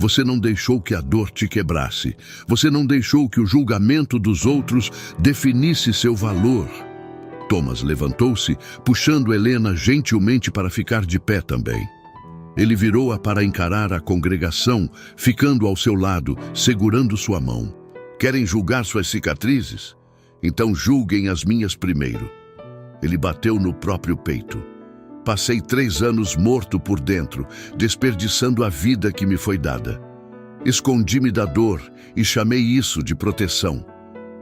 Você não deixou que a dor te quebrasse. Você não deixou que o julgamento dos outros definisse seu valor. Thomas levantou-se, puxando Helena gentilmente para ficar de pé também. Ele virou-a para encarar a congregação, ficando ao seu lado, segurando sua mão. Querem julgar suas cicatrizes? Então julguem as minhas primeiro. Ele bateu no próprio peito. Passei 3 anos morto por dentro, desperdiçando a vida que me foi dada. Escondi-me da dor e chamei isso de proteção.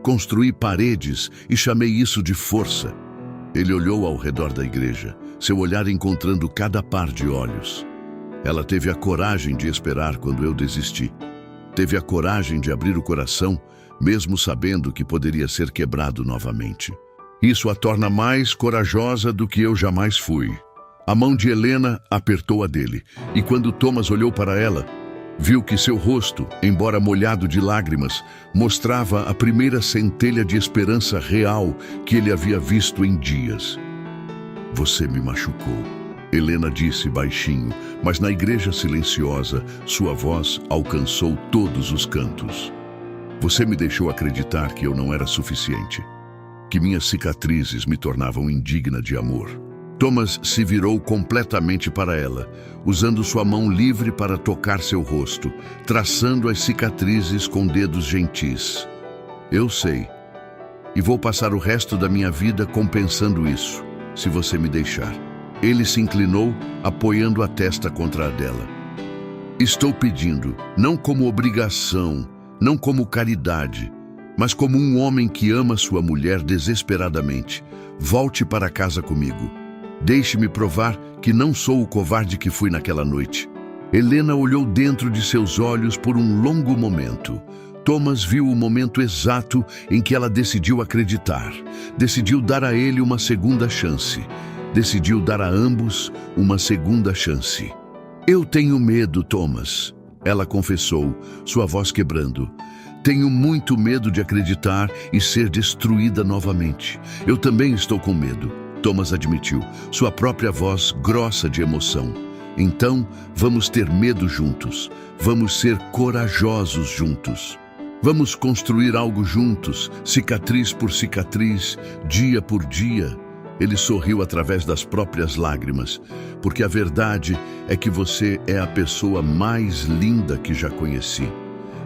Construí paredes e chamei isso de força. Ele olhou ao redor da igreja, seu olhar encontrando cada par de olhos. Ela teve a coragem de esperar quando eu desisti. Teve a coragem de abrir o coração, mesmo sabendo que poderia ser quebrado novamente. Isso a torna mais corajosa do que eu jamais fui. A mão de Helena apertou a dele, e quando Thomas olhou para ela, viu que seu rosto, embora molhado de lágrimas, mostrava a primeira centelha de esperança real que ele havia visto em dias. Você me machucou, Helena disse baixinho, mas na igreja silenciosa, sua voz alcançou todos os cantos. Você me deixou acreditar que eu não era suficiente, que minhas cicatrizes me tornavam indigna de amor. Thomas se virou completamente para ela, usando sua mão livre para tocar seu rosto, traçando as cicatrizes com dedos gentis. Eu sei, e vou passar o resto da minha vida compensando isso, se você me deixar. Ele se inclinou, apoiando a testa contra a dela. Estou pedindo, não como obrigação, não como caridade, mas como um homem que ama sua mulher desesperadamente. Volte para casa comigo. Deixe-me provar que não sou o covarde que fui naquela noite. Helena olhou dentro de seus olhos por um longo momento. Thomas viu o momento exato em que ela decidiu acreditar. Decidiu dar a ele uma segunda chance. Decidiu dar a ambos uma segunda chance. Eu tenho medo, Thomas, ela confessou, sua voz quebrando. Tenho muito medo de acreditar e ser destruída novamente. Eu também estou com medo, Thomas admitiu, sua própria voz grossa de emoção. Então, vamos ter medo juntos. Vamos ser corajosos juntos. Vamos construir algo juntos, cicatriz por cicatriz, dia por dia. Ele sorriu através das próprias lágrimas, porque a verdade é que você é a pessoa mais linda que já conheci.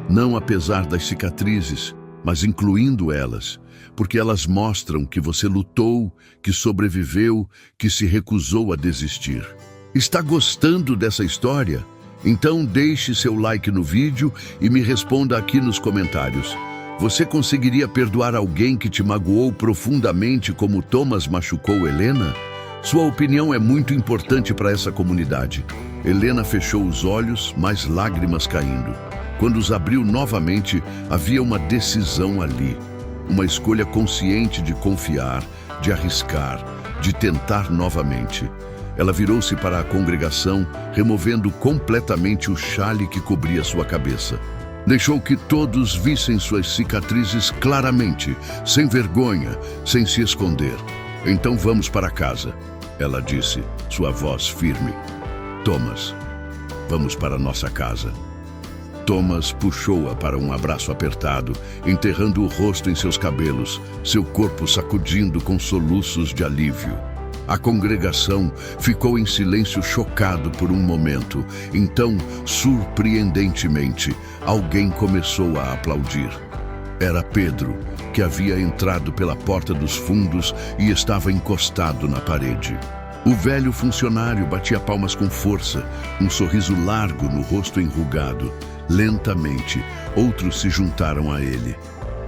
Não apesar das cicatrizes, mas incluindo elas, porque elas mostram que você lutou, que sobreviveu, que se recusou a desistir. Está gostando dessa história? Então deixe seu like no vídeo e me responda aqui nos comentários. Você conseguiria perdoar alguém que te magoou profundamente como Thomas machucou Helena? Sua opinião é muito importante para essa comunidade. Helena fechou os olhos, mas lágrimas caindo. Quando os abriu novamente, havia uma decisão ali. Uma escolha consciente de confiar, de arriscar, de tentar novamente. Ela virou-se para a congregação, removendo completamente o xale que cobria sua cabeça. Deixou que todos vissem suas cicatrizes claramente, sem vergonha, sem se esconder. Então vamos para casa, ela disse, sua voz firme. Thomas, vamos para nossa casa. Thomas puxou-a para um abraço apertado, enterrando o rosto em seus cabelos, seu corpo sacudindo com soluços de alívio. A congregação ficou em silêncio chocado por um momento. Então, surpreendentemente, alguém começou a aplaudir. Era Pedro, que havia entrado pela porta dos fundos e estava encostado na parede. O velho funcionário batia palmas com força, um sorriso largo no rosto enrugado. Lentamente, outros se juntaram a ele.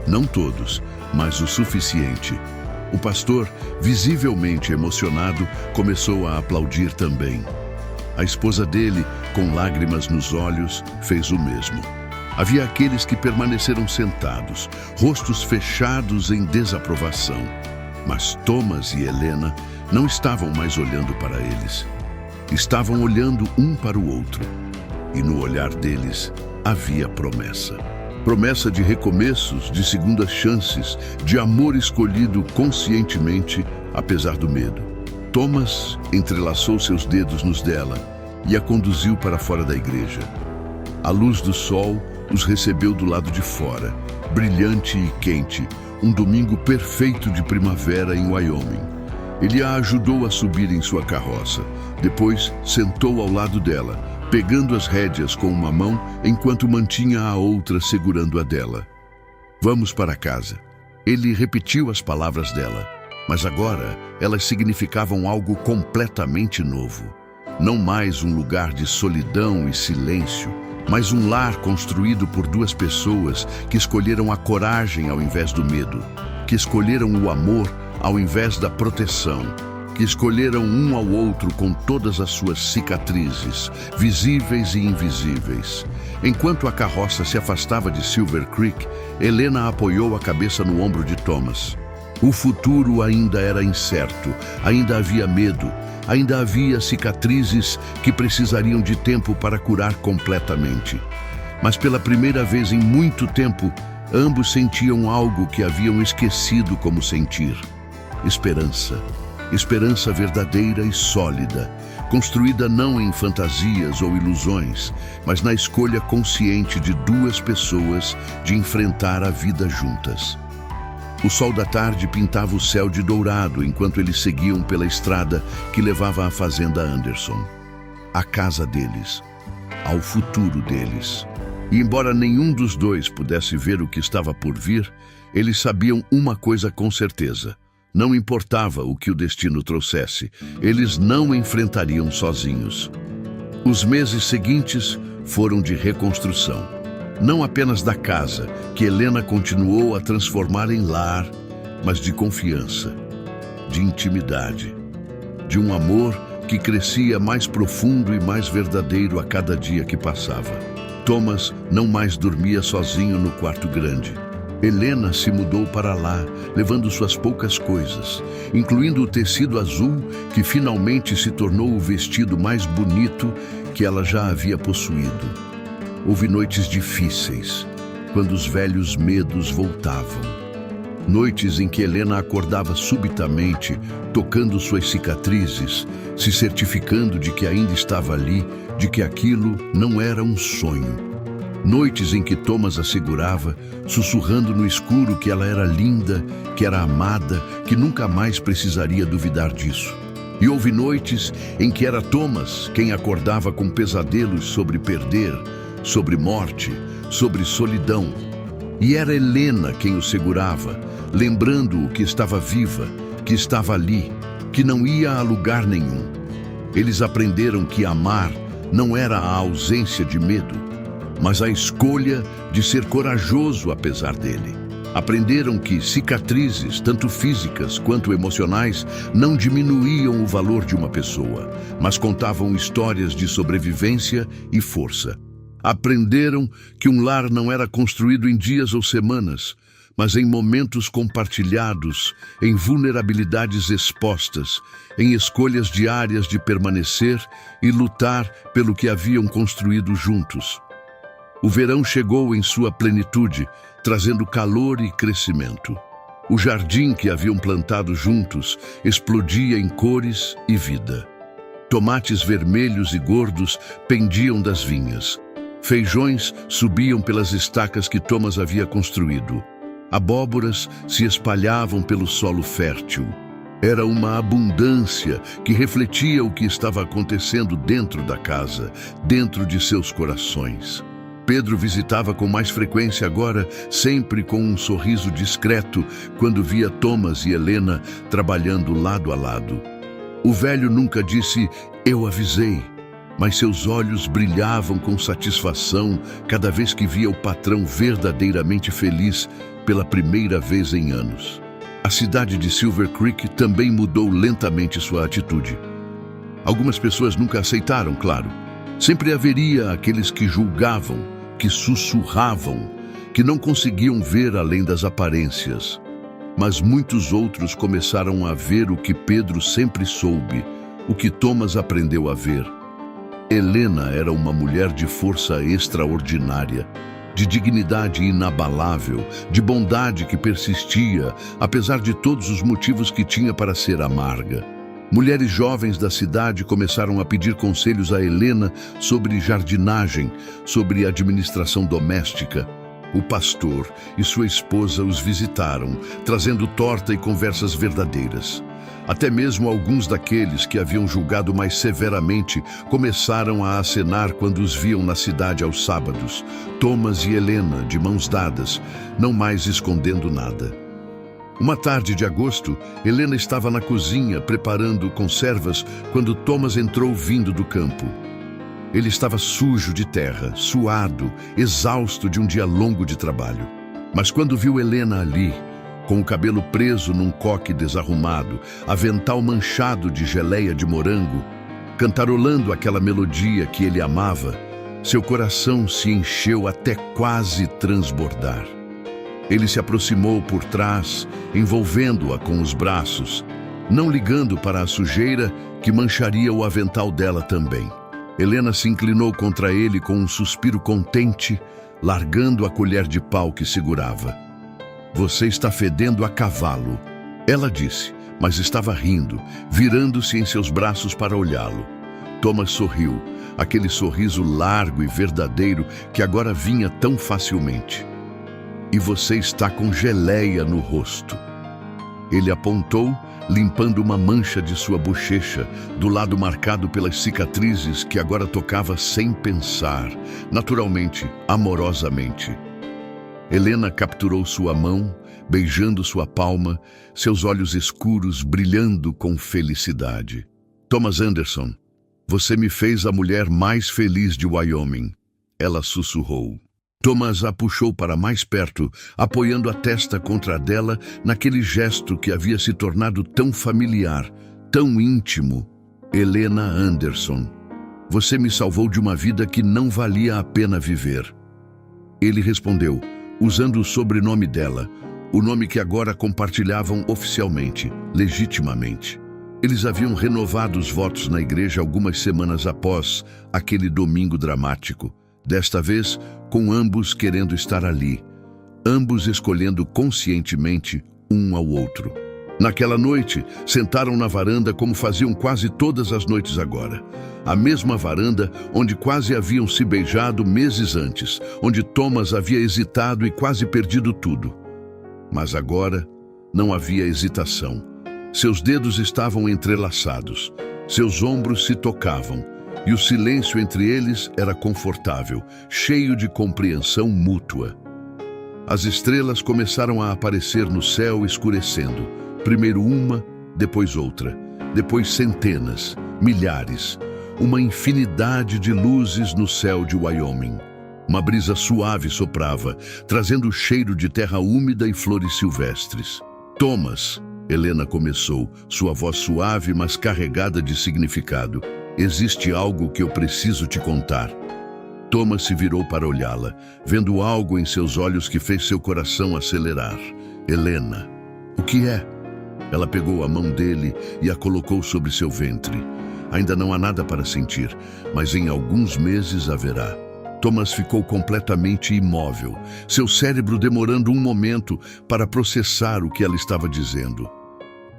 Não todos, mas o suficiente. O pastor, visivelmente emocionado, começou a aplaudir também. A esposa dele, com lágrimas nos olhos, fez o mesmo. Havia aqueles que permaneceram sentados, rostos fechados em desaprovação. Mas Thomas e Helena não estavam mais olhando para eles. Estavam olhando um para o outro. E no olhar deles havia promessa. Promessa de recomeços, de segundas chances, de amor escolhido conscientemente, apesar do medo. Thomas entrelaçou seus dedos nos dela e a conduziu para fora da igreja. A luz do sol os recebeu do lado de fora, brilhante e quente, um domingo perfeito de primavera em Wyoming. Ele a ajudou a subir em sua carroça. Depois, sentou ao lado dela, pegando as rédeas com uma mão, enquanto mantinha a outra segurando a dela. Vamos para casa. Ele repetiu as palavras dela, mas agora elas significavam algo completamente novo. Não mais um lugar de solidão e silêncio, mas um lar construído por duas pessoas que escolheram a coragem ao invés do medo, que escolheram o amor ao invés da proteção, que escolheram um ao outro com todas as suas cicatrizes, visíveis e invisíveis. Enquanto a carroça se afastava de Silver Creek, Helena apoiou a cabeça no ombro de Thomas. O futuro ainda era incerto, ainda havia medo, ainda havia cicatrizes que precisariam de tempo para curar completamente. Mas pela primeira vez em muito tempo, ambos sentiam algo que haviam esquecido como sentir: esperança. Esperança verdadeira e sólida, construída não em fantasias ou ilusões, mas na escolha consciente de duas pessoas de enfrentar a vida juntas. O sol da tarde pintava o céu de dourado enquanto eles seguiam pela estrada que levava à fazenda Anderson, à casa deles, ao futuro deles. E embora nenhum dos dois pudesse ver o que estava por vir, eles sabiam uma coisa com certeza: não importava o que o destino trouxesse, eles não enfrentariam sozinhos. Os meses seguintes foram de reconstrução. Não apenas da casa, que Helena continuou a transformar em lar, mas de confiança, de intimidade, de um amor que crescia mais profundo e mais verdadeiro a cada dia que passava. Thomas não mais dormia sozinho no quarto grande. Helena se mudou para lá, levando suas poucas coisas, incluindo o tecido azul que finalmente se tornou o vestido mais bonito que ela já havia possuído. Houve noites difíceis, quando os velhos medos voltavam. Noites em que Helena acordava subitamente, tocando suas cicatrizes, se certificando de que ainda estava ali, de que aquilo não era um sonho. Noites em que Thomas a segurava, sussurrando no escuro que ela era linda, que era amada, que nunca mais precisaria duvidar disso. E houve noites em que era Thomas quem acordava com pesadelos sobre perder, sobre morte, sobre solidão. E era Helena quem o segurava, lembrando-o que estava viva, que estava ali, que não ia a lugar nenhum. Eles aprenderam que amar não era a ausência de medo, mas a escolha de ser corajoso apesar dele. Aprenderam que cicatrizes, tanto físicas quanto emocionais, não diminuíam o valor de uma pessoa, mas contavam histórias de sobrevivência e força. Aprenderam que um lar não era construído em dias ou semanas, mas em momentos compartilhados, em vulnerabilidades expostas, em escolhas diárias de permanecer e lutar pelo que haviam construído juntos. O verão chegou em sua plenitude, trazendo calor e crescimento. O jardim que haviam plantado juntos explodia em cores e vida. Tomates vermelhos e gordos pendiam das vinhas. Feijões subiam pelas estacas que Thomas havia construído. Abóboras se espalhavam pelo solo fértil. Era uma abundância que refletia o que estava acontecendo dentro da casa, dentro de seus corações. Pedro visitava com mais frequência agora, sempre com um sorriso discreto, quando via Thomas e Helena trabalhando lado a lado. O velho nunca disse, "Eu avisei", mas seus olhos brilhavam com satisfação cada vez que via o patrão verdadeiramente feliz pela primeira vez em anos. A cidade de Silver Creek também mudou lentamente sua atitude. Algumas pessoas nunca aceitaram, claro. Sempre haveria aqueles que julgavam, que sussurravam, que não conseguiam ver além das aparências. Mas muitos outros começaram a ver o que Pedro sempre soube, o que Thomas aprendeu a ver. Helena era uma mulher de força extraordinária, de dignidade inabalável, de bondade que persistia, apesar de todos os motivos que tinha para ser amarga. Mulheres jovens da cidade começaram a pedir conselhos a Helena sobre jardinagem, sobre administração doméstica. O pastor e sua esposa os visitaram, trazendo torta e conversas verdadeiras. Até mesmo alguns daqueles que haviam julgado mais severamente começaram a acenar quando os viam na cidade aos sábados. Thomas e Helena, de mãos dadas, não mais escondendo nada. Uma tarde de agosto, Helena estava na cozinha preparando conservas quando Thomas entrou vindo do campo. Ele estava sujo de terra, suado, exausto de um dia longo de trabalho. Mas quando viu Helena ali, com o cabelo preso num coque desarrumado, avental manchado de geleia de morango, cantarolando aquela melodia que ele amava, seu coração se encheu até quase transbordar. Ele se aproximou por trás, envolvendo-a com os braços, não ligando para a sujeira que mancharia o avental dela também. Helena se inclinou contra ele com um suspiro contente, largando a colher de pau que segurava. "Você está fedendo a cavalo", ela disse, mas estava rindo, virando-se em seus braços para olhá-lo. Thomas sorriu, aquele sorriso largo e verdadeiro que agora vinha tão facilmente. "E você está com geleia no rosto." Ele apontou, limpando uma mancha de sua bochecha, do lado marcado pelas cicatrizes que agora tocava sem pensar, naturalmente, amorosamente. Helena capturou sua mão, beijando sua palma, seus olhos escuros brilhando com felicidade. "Thomas Anderson, você me fez a mulher mais feliz de Wyoming", ela sussurrou. Thomas a puxou para mais perto, apoiando a testa contra a dela naquele gesto que havia se tornado tão familiar, tão íntimo. "Helena Anderson, você me salvou de uma vida que não valia a pena viver." Ele respondeu, usando o sobrenome dela, o nome que agora compartilhavam oficialmente, legitimamente. Eles haviam renovado os votos na igreja algumas semanas após aquele domingo dramático. Desta vez, com ambos querendo estar ali, ambos escolhendo conscientemente um ao outro. Naquela noite, sentaram na varanda como faziam quase todas as noites agora. A mesma varanda onde quase haviam se beijado meses antes, onde Thomas havia hesitado e quase perdido tudo. Mas agora não havia hesitação. Seus dedos estavam entrelaçados, seus ombros se tocavam, e o silêncio entre eles era confortável, cheio de compreensão mútua. As estrelas começaram a aparecer no céu escurecendo, primeiro uma, depois outra, depois centenas, milhares, uma infinidade de luzes no céu de Wyoming. Uma brisa suave soprava, trazendo o cheiro de terra úmida e flores silvestres. "Thomas", Helena começou, sua voz suave, mas carregada de significado. "Existe algo que eu preciso te contar." Thomas se virou para olhá-la, vendo algo em seus olhos que fez seu coração acelerar. "Helena, o que é?" Ela pegou a mão dele e a colocou sobre seu ventre. "Ainda não há nada para sentir, mas em alguns meses haverá." Thomas ficou completamente imóvel, seu cérebro demorando um momento para processar o que ela estava dizendo.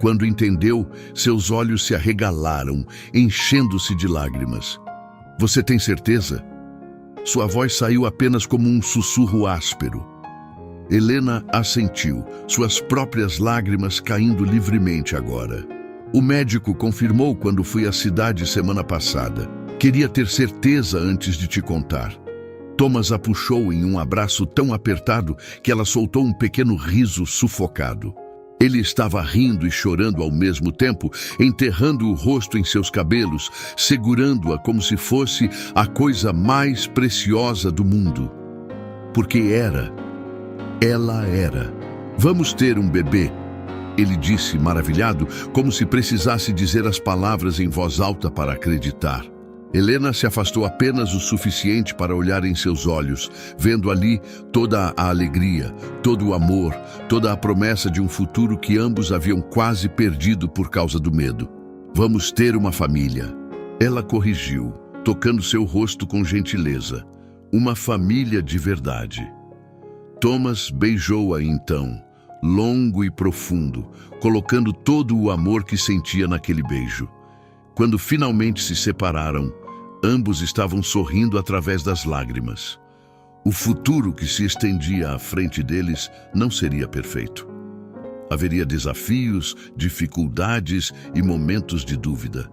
Quando entendeu, seus olhos se arregalaram, enchendo-se de lágrimas. "Você tem certeza?" Sua voz saiu apenas como um sussurro áspero. Helena assentiu, suas próprias lágrimas caindo livremente agora. "O médico confirmou quando fui à cidade semana passada. Queria ter certeza antes de te contar." Thomas a puxou em um abraço tão apertado que ela soltou um pequeno riso sufocado. Ele estava rindo e chorando ao mesmo tempo, enterrando o rosto em seus cabelos, segurando-a como se fosse a coisa mais preciosa do mundo. Porque ela era. "Vamos ter um bebê", ele disse, maravilhado, como se precisasse dizer as palavras em voz alta para acreditar. Helena se afastou apenas o suficiente para olhar em seus olhos, vendo ali toda a alegria, todo o amor, toda a promessa de um futuro que ambos haviam quase perdido por causa do medo. "Vamos ter uma família", ela corrigiu, tocando seu rosto com gentileza. "Uma família de verdade." Thomas beijou-a então, longo e profundo, colocando todo o amor que sentia naquele beijo. Quando finalmente se separaram, ambos estavam sorrindo através das lágrimas. O futuro que se estendia à frente deles não seria perfeito. Haveria desafios, dificuldades e momentos de dúvida.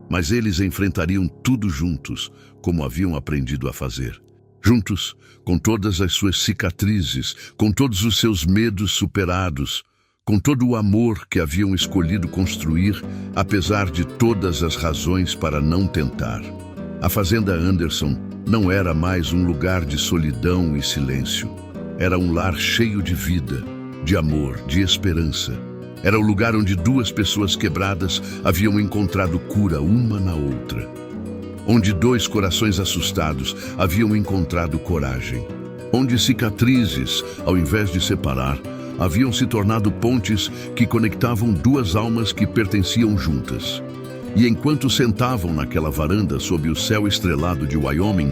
Mas eles enfrentariam tudo juntos, como haviam aprendido a fazer. Juntos, com todas as suas cicatrizes, com todos os seus medos superados, com todo o amor que haviam escolhido construir, apesar de todas as razões para não tentar. A Fazenda Anderson não era mais um lugar de solidão e silêncio. Era um lar cheio de vida, de amor, de esperança. Era o lugar onde duas pessoas quebradas haviam encontrado cura uma na outra. Onde dois corações assustados haviam encontrado coragem. Onde cicatrizes, ao invés de separar, haviam se tornado pontes que conectavam duas almas que pertenciam juntas. E enquanto sentavam naquela varanda sob o céu estrelado de Wyoming,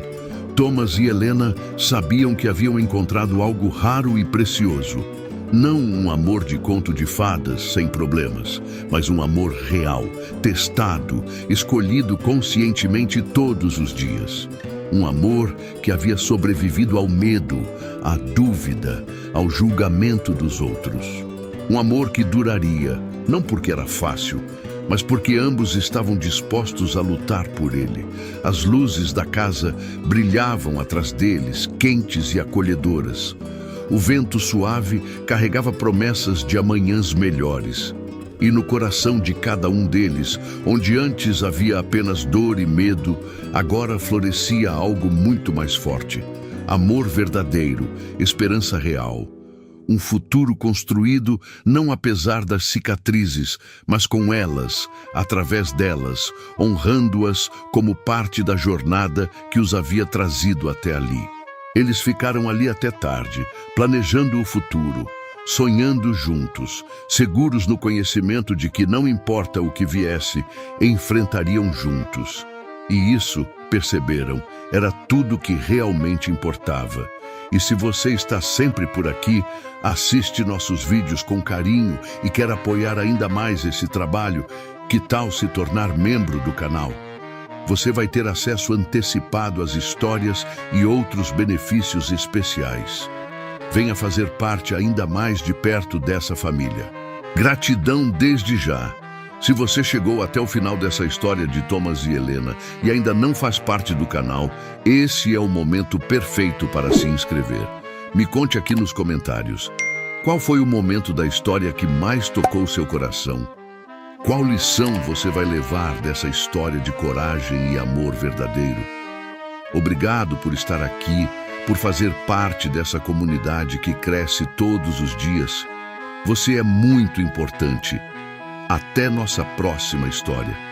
Thomas e Helena sabiam que haviam encontrado algo raro e precioso. Não um amor de conto de fadas sem problemas, mas um amor real, testado, escolhido conscientemente todos os dias. Um amor que havia sobrevivido ao medo, à dúvida, ao julgamento dos outros. Um amor que duraria, não porque era fácil, mas porque ambos estavam dispostos a lutar por ele. As luzes da casa brilhavam atrás deles, quentes e acolhedoras. O vento suave carregava promessas de amanhãs melhores. E no coração de cada um deles, onde antes havia apenas dor e medo, agora florescia algo muito mais forte. Amor verdadeiro, esperança real. Um futuro construído não apesar das cicatrizes, mas com elas, através delas, honrando-as como parte da jornada que os havia trazido até ali. Eles ficaram ali até tarde, planejando o futuro, sonhando juntos, seguros no conhecimento de que não importa o que viesse, enfrentariam juntos. E isso, perceberam, era tudo que realmente importava. E se você está sempre por aqui, assiste nossos vídeos com carinho e quer apoiar ainda mais esse trabalho, que tal se tornar membro do canal? Você vai ter acesso antecipado às histórias e outros benefícios especiais. Venha fazer parte ainda mais de perto dessa família. Gratidão desde já. Se você chegou até o final dessa história de Thomas e Helena e ainda não faz parte do canal, esse é o momento perfeito para se inscrever. Me conte aqui nos comentários. Qual foi o momento da história que mais tocou seu coração? Qual lição você vai levar dessa história de coragem e amor verdadeiro? Obrigado por estar aqui, por fazer parte dessa comunidade que cresce todos os dias. Você é muito importante. Até nossa próxima história.